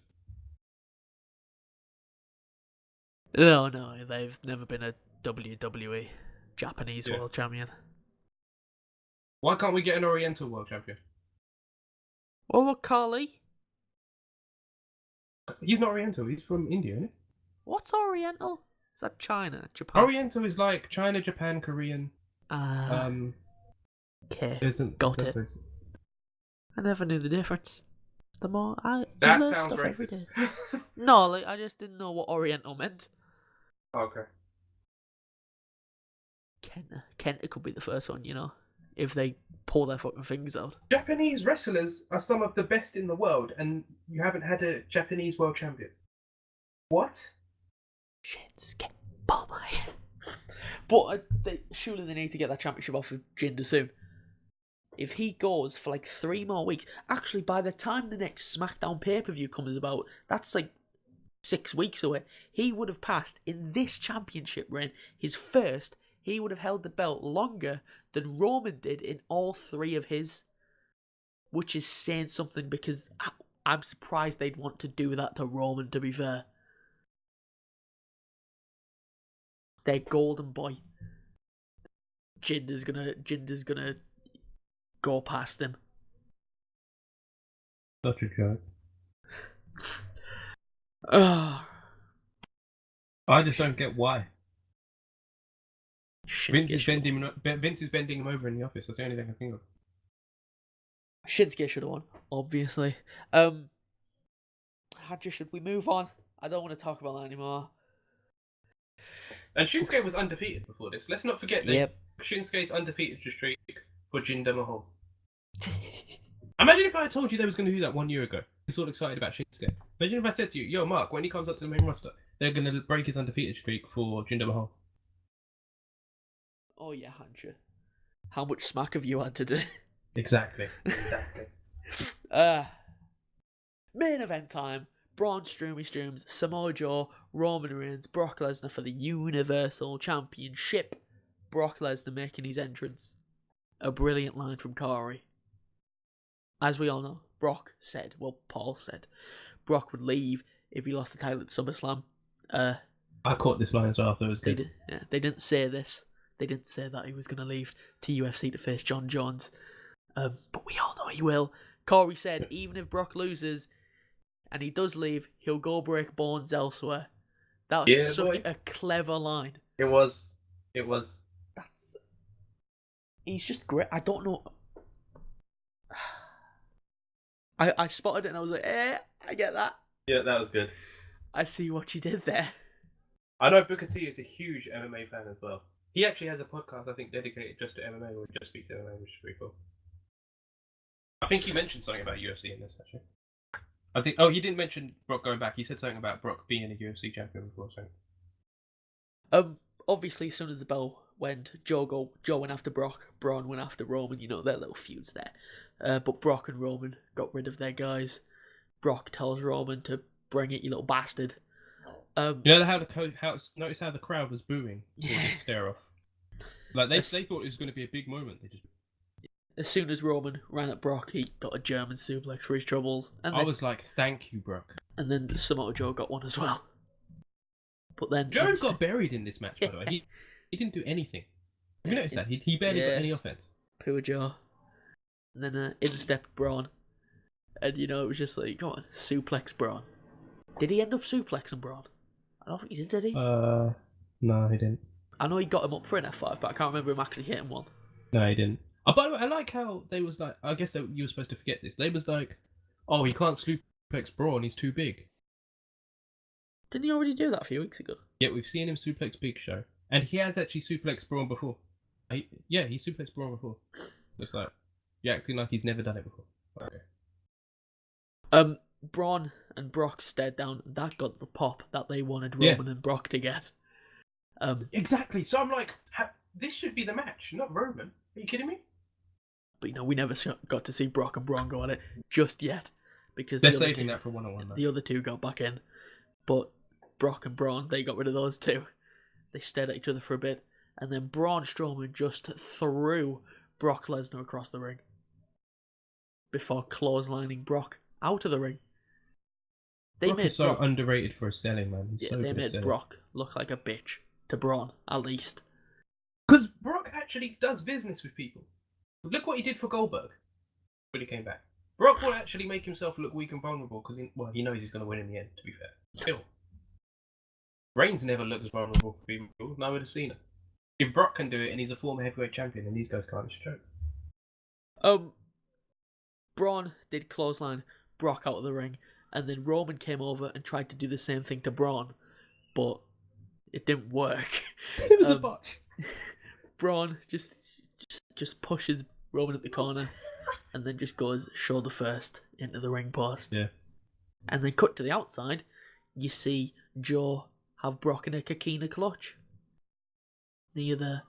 No, they've never been a WWE Japanese world champion. Why can't we get an Oriental world champion? What about Kali? He's not Oriental, he's from India, isn't he? What's Oriental? Is that China? Japan? Oriental is like China, Japan, Korean. Okay, got it. I never knew the difference. The more I that learn sounds stuff every racist. day. No, like I just didn't know what Oriental meant. Okay. Kenta could be the first one, you know, if they pull their fucking fingers out. Japanese wrestlers are some of the best in the world, and you haven't had a Japanese world champion. What? Shinsuke, oh my. But surely they need to get that championship off of Jinder soon. If he goes for like 3 more weeks, actually by the time the next SmackDown pay-per-view comes about, that's like 6 weeks away, he would have passed in this championship reign, his first, he would have held the belt longer than Roman did in all 3 of his. Which is saying something, because I'm surprised they'd want to do that to Roman, to be fair. Their golden boy. Jinder's gonna go past him. Such a joke. I just don't get why. Vince Shinsuke is should bending him over in the office. That's the only thing I think of. Shinsuke should have won, obviously. Should we move on? I don't want to talk about that anymore. And Shinsuke was undefeated before this. Let's not forget that Yep. Shinsuke's undefeated streak for Jinder Mahal. Imagine if I had told you they was going to do that 1 year ago. You're sort of excited about Shinsuke. Imagine if I said to you, yo, Mark, when he comes up to the main roster, they're going to break his undefeated streak for Jinder Mahal. Oh yeah, Hancha. How much smack have you had to do? Exactly. Main event time. Braun Strowms, Samoa Joe, Roman Reigns, Brock Lesnar for the Universal Championship. Brock Lesnar making his entrance. A brilliant line from Corey. As we all know, Paul said, Brock would leave if he lost the title at SummerSlam. I caught this line as well, I thought it was good. They didn't say this. They didn't say that he was going to leave to UFC to face John Jones. But we all know he will. Corey said, even if Brock loses and he does leave, he'll go break bones elsewhere. That was such a clever line. It was. He's just great. I don't know. I spotted it and I was like, I get that. Yeah, that was good. I see what you did there. I know Booker T is a huge MMA fan as well. He actually has a podcast, I think, dedicated just to MMA or just speak to MMA, which is pretty cool. I think he mentioned something about UFC in this, actually. I think. Oh, he didn't mention Brock going back. He said something about Brock being a UFC champion before. So. Obviously, as soon as the bell went, Joe went after Brock, Braun went after Roman. You know, their little feuds there. But Brock and Roman got rid of their guys. Brock tells Roman to bring it, you little bastard. You know notice how the crowd was booing? Yeah. Just stare off. Like they thought it was going to be a big moment. As soon as Roman ran at Brock, he got a German suplex for his troubles. And I was like, thank you, Brock. And then Samoa Joe got one as well. But then Joe got buried in this match, by the way. He didn't do anything. Have you noticed that? He barely got any offense. Poor Joe. And then in stepped Braun. And it was just like, come on, suplex Braun. Did he end up suplexing Braun? I don't think he did he? No, he didn't. I know he got him up for an F5, but I can't remember him actually hitting one. No, he didn't. By the way, I like how they was like, I guess that you were supposed to forget this. They was like, oh, he can't suplex Braun, he's too big. Didn't he already do that a few weeks ago? Yeah, we've seen him suplex Big Show. And he has actually suplexed Braun before. He suplexed Braun before. Looks like, you're acting like he's never done it before. Okay. Braun and Brock stared down, and that got the pop that they wanted Roman and Brock to get. Exactly. So I'm like, this should be the match, not Roman. Are you kidding me? But we never got to see Brock and Braun go on it just yet, because they're saving that for one-on-one. The other two got back in, but Brock and Braun, they got rid of those two. They stared at each other for a bit, and then Braun Strowman just threw Brock Lesnar across the ring before clotheslining Brock out of the ring. Brock is so underrated for his selling, man. They made Brock look like a bitch to Braun, at least. Because Brock actually does business with people. Look what he did for Goldberg when he came back. Brock will actually make himself look weak and vulnerable because he knows he's going to win in the end, to be fair. Still. Reigns never looked as vulnerable for people, neither would Cena. If Brock can do it and he's a former heavyweight champion, then these guys can't, it's a joke. Braun did clothesline Brock out of the ring, and then Roman came over and tried to do the same thing to Braun, but it didn't work. It was a botch. Braun just pushes Roman at the corner, and then just goes shoulder first into the ring post. Yeah. And then cut to the outside, you see Joe have Brock in a Coquina clutch near the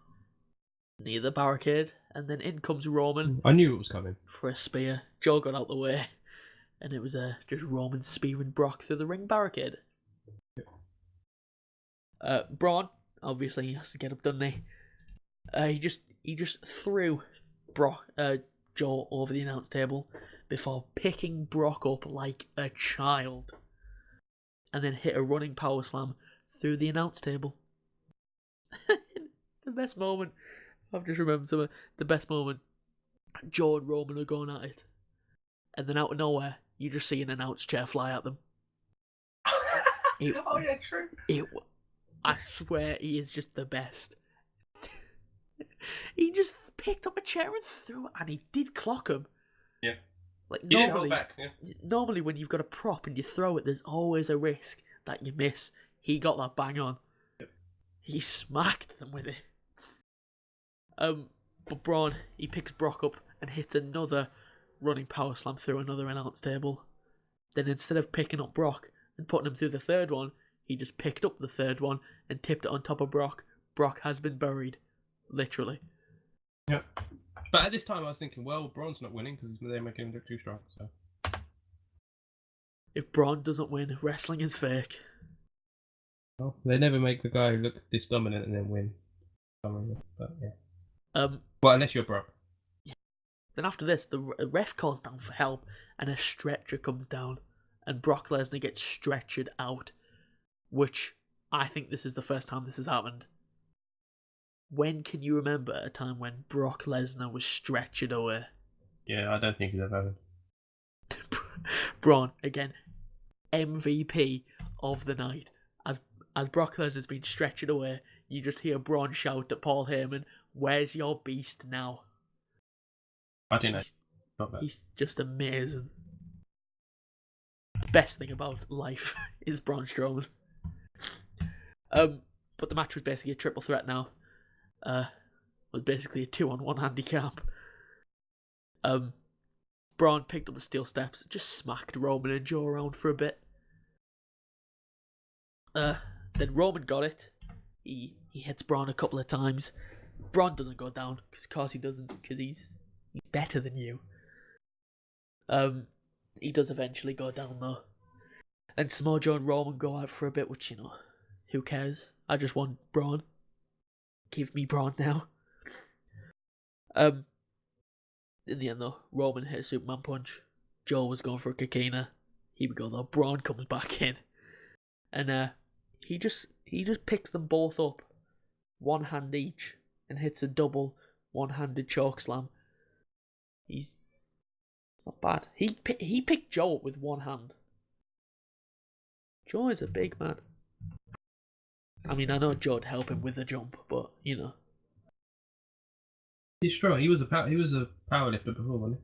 barricade, and then in comes Roman. I knew it was coming. For a spear. Joe got out the way, and it was just Roman spearing Brock through the ring barricade. Braun, obviously, he has to get up, doesn't he? He just threw Joe over the announce table before picking Brock up like a child, and then hit a running power slam through the announce table. The best moment, I've just remembered something. The best moment, Joe and Roman are going at it, and then out of nowhere, you just see an announce chair fly at them. Oh yeah, true. I swear he is just the best. He just picked up a chair and threw it, and he did clock him. Yeah. Like He didn't hold back. Yeah. Normally when you've got a prop and you throw it, there's always a risk that you miss. He got that bang on. Yep. He smacked them with it. But Braun, he picks Brock up and hits another running power slam through another announce table. Then instead of picking up Brock and putting him through the third one, he just picked up the third one and tipped it on top of Brock. Brock has been buried. Literally. Yeah. But at this time I was thinking, well, Braun's not winning because they're making him look too strong. So if Braun doesn't win, wrestling is fake. well, they never make the guy look this dominant and then win. But yeah. Well, unless you're Brock. Then after this, the ref calls down for help, and a stretcher comes down, and Brock Lesnar gets stretchered out, which I think this is the first time this has happened. When can you remember a time when Brock Lesnar was stretchered away? Yeah, I don't think he's ever happened. Braun, again, MVP of the night. As Brock Lesnar's been stretchered away, you just hear Braun shout at Paul Heyman, "Where's your beast now?" I didn't know. He's just amazing. The best thing about life is Braun Strowman. But the match was basically a triple threat now. Was basically a 2-on-1 handicap. Braun picked up the steel steps, just smacked Roman and Joe around for a bit. Then Roman got it. He hits Braun a couple of times. Braun doesn't go down, because of course he doesn't, because he's better than you. He does eventually go down though. And Samoa Joe and Roman go out for a bit, which, who cares? I just want Braun. Give me Braun now. In the end though, Roman hit a Superman punch. Joe was going for a Kikina. Here we go though. Braun comes back in. And he just picks them both up, one hand each, and hits a double one-handed choke slam. He's not bad. He picked Joe up with one hand. Joe is a big man. I mean, I know Joe'd help him with the jump, but he's strong. He was a powerlifter before, wasn't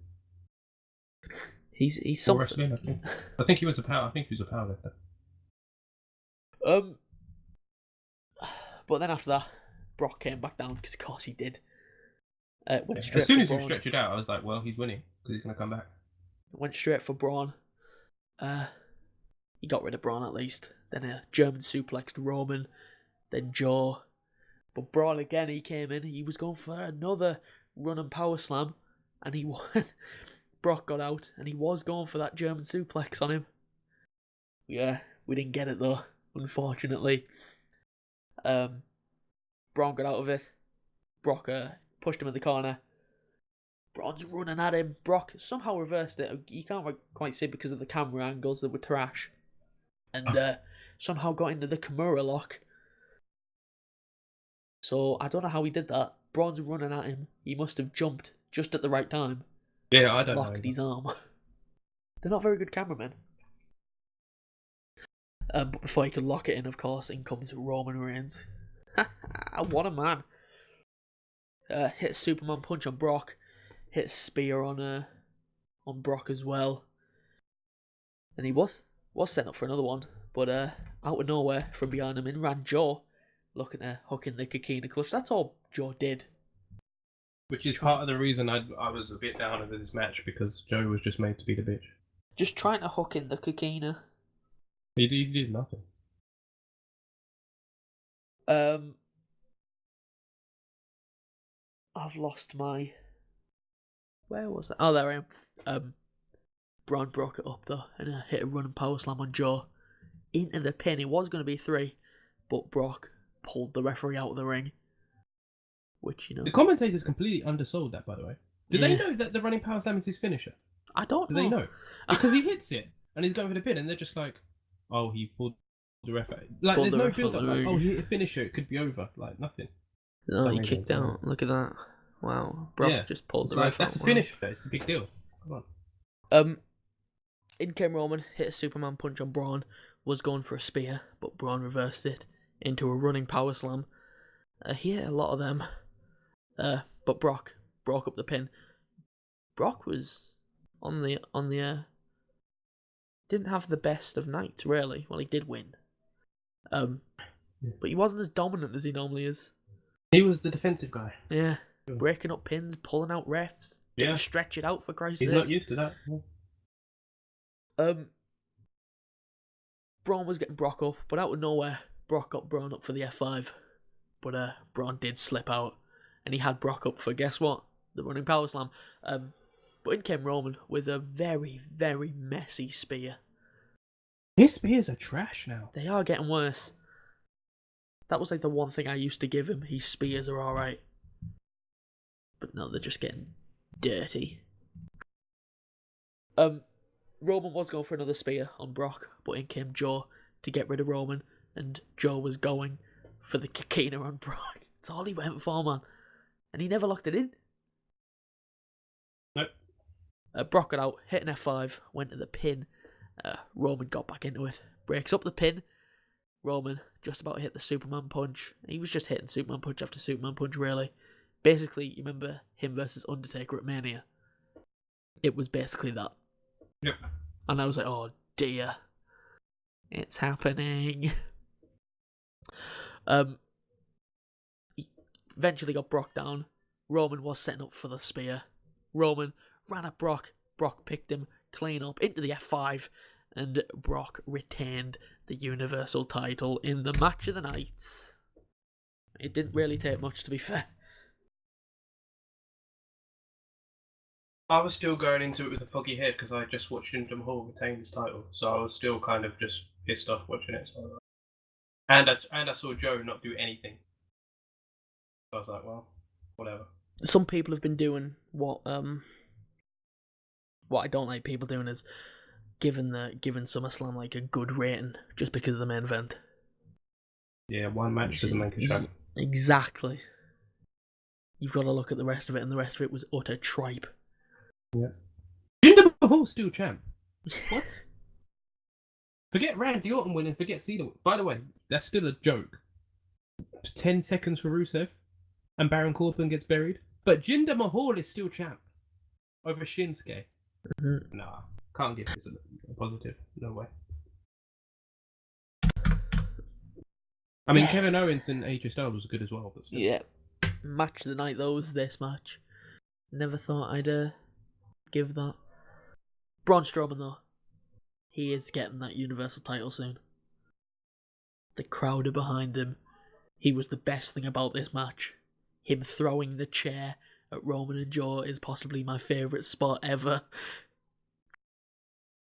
he? He's something. Wrestling, I think. I think he was a powerlifter. But then after that, Brock came back down because of course he did. As soon as he stretched it out, I was like, well, he's winning because he's going to come back. Went straight for Braun. He got rid of Braun at least. Then a German suplexed Roman. Then Joe. But Braun again, he came in. He was going for another run and power slam. And Brock got out. And he was going for that German suplex on him. Yeah, we didn't get it though, unfortunately. Braun got out of it. Brock pushed him in the corner. Braun's running at him. Brock somehow reversed it. You can't quite see because of the camera angles that were trash. And somehow got into the Kimura lock. So I don't know how he did that. Braun's running at him. He must have jumped just at the right time. Yeah, I don't know. Locked his arm. They're not very good cameramen. But before he could lock it in, of course, in comes Roman Reigns. What a man. Hit a Superman punch on Brock. Hit a spear on Brock as well. And he was set up for another one. But out of nowhere, from behind him, in ran Joe, looking to hook in the Kikina clutch. That's all Joe did. Which is part of the reason I was a bit down over this match, because Joe was just made to be the bitch. Just trying to hook in the Kikina. He did nothing. I've lost my... Where was that? Oh, there I am. Braun broke it up though, and hit a running power slam on Joe into the pin. It was going to be 3, but Brock pulled the referee out of the ring. Which, The commentators completely undersold that, by the way. Did they know that the running power slam is his finisher? I don't know. Do they know? Because he hits it, and he's going for the pin, and they're just like, oh, he pulled the ref out. Like, there's no build up, like, oh, he hit a finisher, it could be over. Like, nothing. No, he kicked out. Look at that. Wow. Brock just pulled the ref out. That's a finisher, it's a big deal. Come on. In came Roman, hit a Superman punch on Braun, was going for a spear, but Braun reversed it. into a running power slam. He hit a lot of them. But Brock broke up the pin. Brock was on the didn't have the best of nights, really. Well, he did win. But he wasn't as dominant as he normally is. He was the defensive guy. Yeah. Breaking up pins, pulling out refs, getting stretch it out for Christ's sake. He's not used to that. Yeah. Braun was getting Brock up, but out of nowhere, Brock got Braun up for the F5. But Braun did slip out, and he had Brock up for, guess what? The running power slam. But in came Roman with a very, very messy spear. His spears are trash now. They are getting worse. That was like the one thing I used to give him. His spears are alright. But no, they're just getting dirty. Roman was going for another spear on Brock, but in came Joe to get rid of Roman, and Joe was going for the Kikina on Brock. That's all he went for, man. And he never locked it in. Nope. Brock got out, hit an F5, went to the pin. Roman got back into it, breaks up the pin. Roman just about hit the Superman punch. He was just hitting Superman punch after Superman punch, really. Basically, you remember him versus Undertaker at Mania? It was basically that. Yep. And I was like, oh dear. It's happening. He eventually got Brock down. Roman was setting up for the spear. Roman ran at Brock. Brock picked him clean up into the F5. And Brock retained the Universal title in the match of the night. It didn't really take much, to be fair. I was still going into it with a foggy head because I just watched Jinder Mahal retain his title, so I was still kind of just pissed off watching it. So and I saw Joe not do anything. So I was like, well, whatever. Some people have been doing what I don't like people doing is giving Summerslam like a good rating just because of the main event. Yeah, one match doesn't make a champ. Exactly. You've got to look at the rest of it, and the rest of it was utter tripe. Yeah. Jinder Mahal's still champ. What? Forget Randy Orton winning, forget Cena. By the way, that's still a joke. 10 seconds for Rusev, and Baron Corbin gets buried. But Jinder Mahal is still champ. Over Shinsuke. Mm-hmm. Nah, can't give this a positive. No way. I mean, Kevin Owens and AJ Styles was good as well. But still. Yeah. Match of the night, though, was this match. Never thought I'd give that. Braun Strowman, though. He is getting that Universal title soon. The crowd are behind him. He was the best thing about this match. Him throwing the chair at Roman and Joe is possibly my favourite spot ever.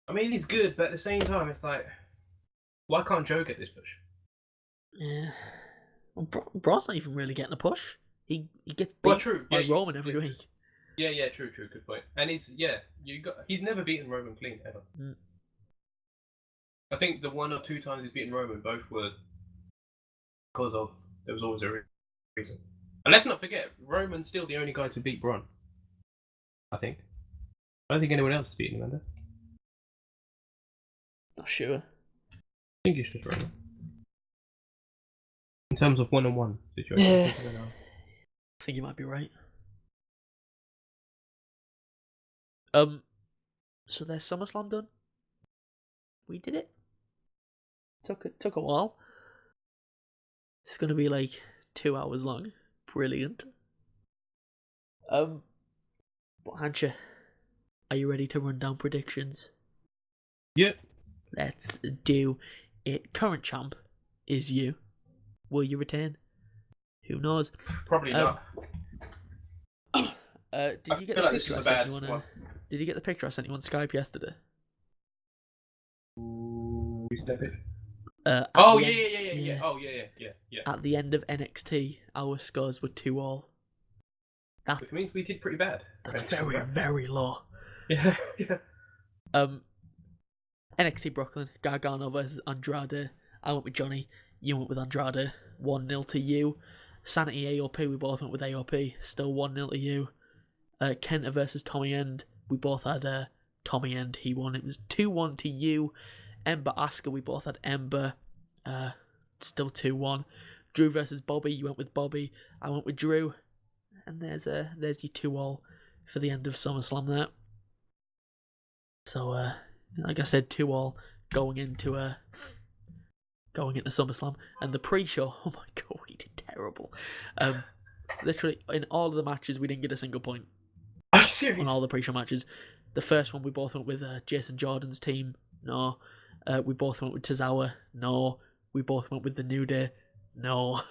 I mean, he's good, but at the same time, it's like, why can't Joe get this push? Yeah. Well, Braun's not even really getting a push. He gets beat by Roman every week. Yeah, true, good point. And he's never beaten Roman clean, ever. Mm. I think the 1 or 2 times he's beaten Roman, both were because of, there was always a reason. And let's not forget, Roman's still the only guy to beat Braun. I think. I don't think anyone else has beaten him, Amanda. Not sure. I think it's just Roman. In terms of 1-on-1 situation. Yeah. I think you might be right. So there's SummerSlam done. We did it. Took a while. It's gonna be like 2 hours long. Brilliant. But Hancha, are you ready to run down predictions? Yep. Let's do it. Current champ is you. Will you retain? Who knows? Probably not. Did you get the picture I sent you on? Did you get the picture I sent you on Skype yesterday? Yeah. Oh yeah. At the end of NXT, our scores were 2-2. Which means we did pretty bad. That's very, very low. Yeah. NXT Brooklyn, Gargano versus Andrade. I went with Johnny. You went with Andrade. 1-0 to you. Sanity AOP, we both went with AOP. Still 1-0 to you. Kenta versus Tommy End. We both had Tommy End. He won. It was 2-1 to you. Ember Asuka, we both had Ember. still 2-1. Drew versus Bobby, you went with Bobby. I went with Drew. And there's your 2-all for the end of SummerSlam there. So, like I said, 2-all going into SummerSlam. And the pre-show, oh my god, we did terrible. Literally, in all of the matches, we didn't get a single point. Are you serious? On all the pre-show matches. The first one, we both went with Jason Jordan's team. No. We both went with Tozawa. No. We both went with the New Day. No.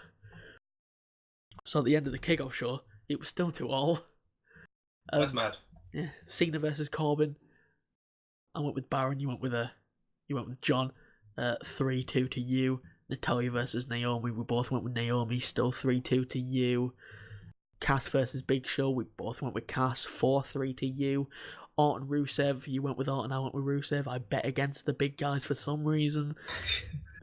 So at the end of the kickoff show, it was still 2-all. That's mad. Yeah. Cena versus Corbin. I went with Baron. You went with John. 3-2 to you. Natalya versus Naomi. We both went with Naomi. Still 3-2 to you. Cass versus Big Show. We both went with Cass. 4-3 to you. Orton Rusev. You went with Orton. I went with Rusev. I bet against the big guys for some reason.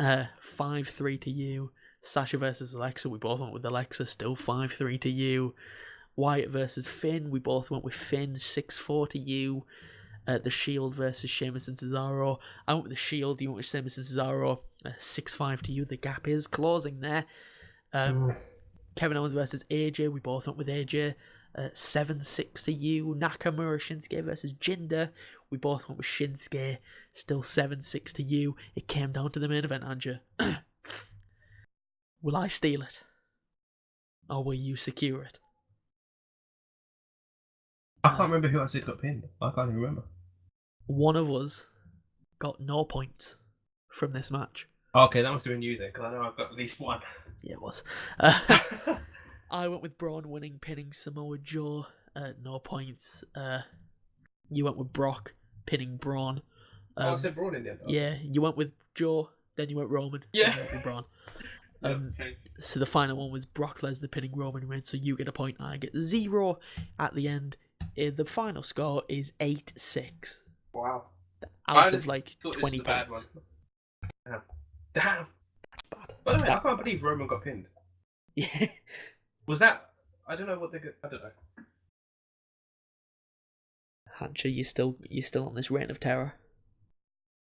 5-3 to you. Sasha versus Alexa. We both went with Alexa. Still 5-3 to you. Wyatt versus Finn. We both went with Finn. 6-4 to you. The Shield versus Sheamus and Cesaro. I went with the Shield. You went with Sheamus and Cesaro. 6-5 to you. The gap is closing there. Kevin Owens versus AJ. We both went with AJ. 7-6 to you. Nakamura Shinsuke versus Jinder. We both went with Shinsuke. Still 7-6 to you. It came down to the main event, Hancha. Will I steal it? Or will you secure it? I can't remember who I said got pinned. I can't even remember. One of us got no points from this match. Okay, that must have been you then, because I know I've got at least one. Yeah, it was. I went with Braun winning, pinning Samoa Joe. No points. You went with Brock, pinning Braun. I said Braun in the end. Yeah, you went with Joe, then you went Roman. Yeah. Then you went with Braun. Okay. So the final one was Brock Lesnar pinning Roman Reigns, so you get a point, I get 0 at the end. The final score is 8-6. Wow. Out of like 20 points. Damn. That's bad. By the way, I can't believe Roman got pinned. Yeah. Was that? I don't know what they got. I don't know. Hancha, you're still on this reign of terror.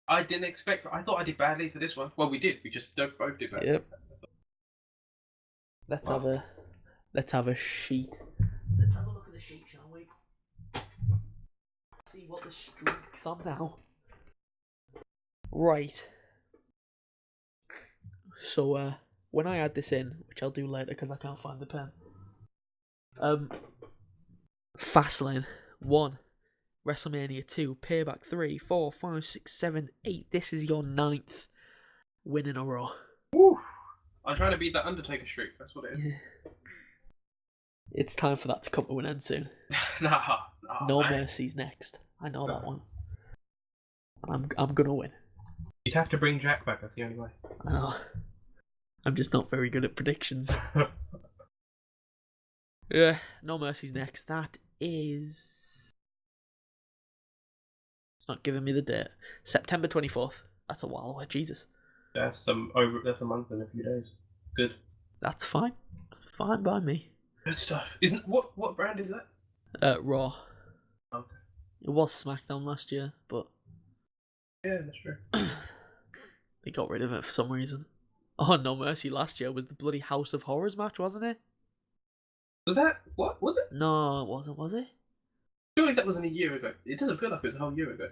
I didn't expect. I thought I did badly for this one. Well, we did. We just both did badly. Yep. Let's have a sheet. Let's have a look at the sheet, shall we? See what the streak's on now. Right. So when I add this in, which I'll do later because I can't find the pen. Fastlane 1, WrestleMania 2, Payback 3, 4, 5, 6, 7, 8. This is your 9th win in a row. Woo. I'm trying to beat that Undertaker streak. That's what it is. Yeah. It's time for that to come to an end soon. No Mercy's next. I know that one. And I'm gonna win. You'd have to bring Jack back. That's the only way. I know. I'm just not very good at predictions. Yeah, No Mercy's next. That is... It's not giving me the date. September 24th. That's a while away. Jesus. That's a month and a few days. Good. That's fine. Fine by me. Good stuff. Isn't what brand is that? Raw. Okay. It was SmackDown last year, but yeah, that's true. They got rid of it for some reason. Oh, No Mercy last year was the bloody House of Horrors match, wasn't it? Was that what was it? No, it wasn't. Was it? Surely that wasn't a year ago. It doesn't feel like it was a whole year ago.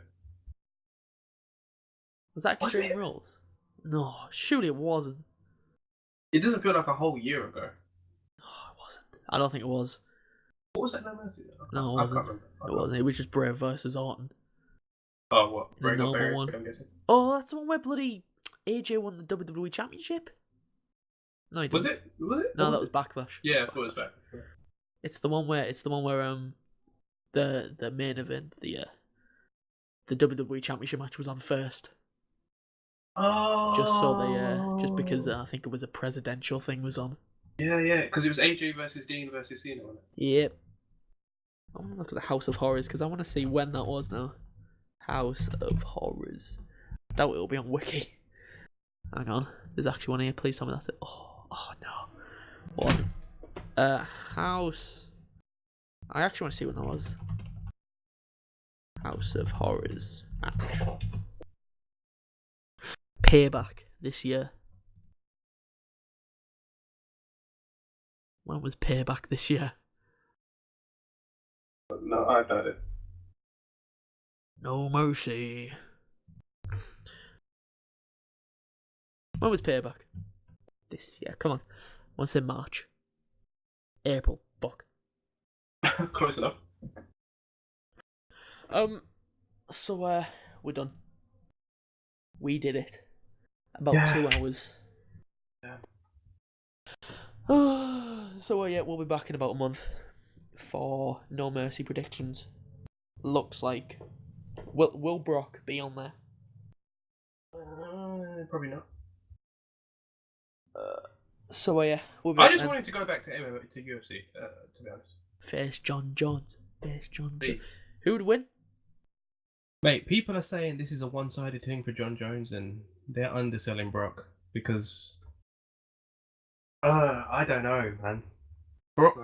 Was that Extreme Rules? No, surely it wasn't. It doesn't feel like a whole year ago. No, it wasn't. I don't think it was. What was that No Mercy? No, it wasn't. It wasn't. It was just Brave versus Orton. Oh, what? The normal one. I'm guessing. Oh, that's the one where bloody AJ won the WWE Championship. No, he didn't. Was it? No, that was Backlash. Yeah, I thought it was Backlash. It's the one where the main event, the WWE Championship match was on first. Oh. Just because I think it was a presidential thing was on. Yeah, because it was AJ versus Dean versus Cena, wasn't it? Yep. I want to look at the House of Horrors because I want to see when that was now. House of Horrors. Doubt it'll be on Wiki. Hang on. There's actually one here. Please tell me that's it. Oh no. What was it? House. I actually want to see when that was. House of Horrors match. Payback this year. When was Payback this year? No, I doubt it. No Mercy. When was Payback? This year. Come on. Once in March. April. Fuck. Close enough. So we're done. We did it. About 2 hours. Yeah. So yeah, we'll be back in about a month for No Mercy predictions. Looks like will Brock be on there? Probably not. So yeah, we'll be I back just then. wanted to go back to MMA, to UFC. To be honest. Face John Jones. Please. Who would win? Mate, people are saying this is a one-sided thing for John Jones, and they're underselling Brock because I don't know, man. Brock,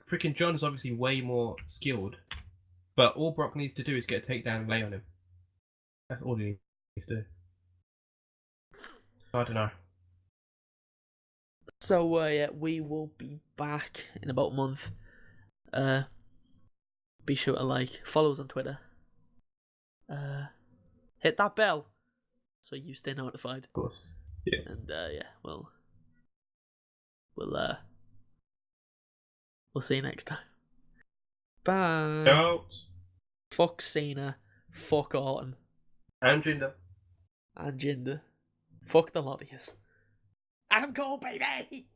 freaking John is obviously way more skilled, but all Brock needs to do is get a takedown and lay on him. That's all he needs to do. I don't know. So yeah, we will be back in about a month. Be sure to like, follow us on Twitter. Hit that bell so you stay notified. Of course. Yeah. And yeah, we'll see you next time. Bye. Out. Fuck Cena. Fuck Orton. And Jinder. And Jinder. Fuck the lot of yous. Adam Cole, baby!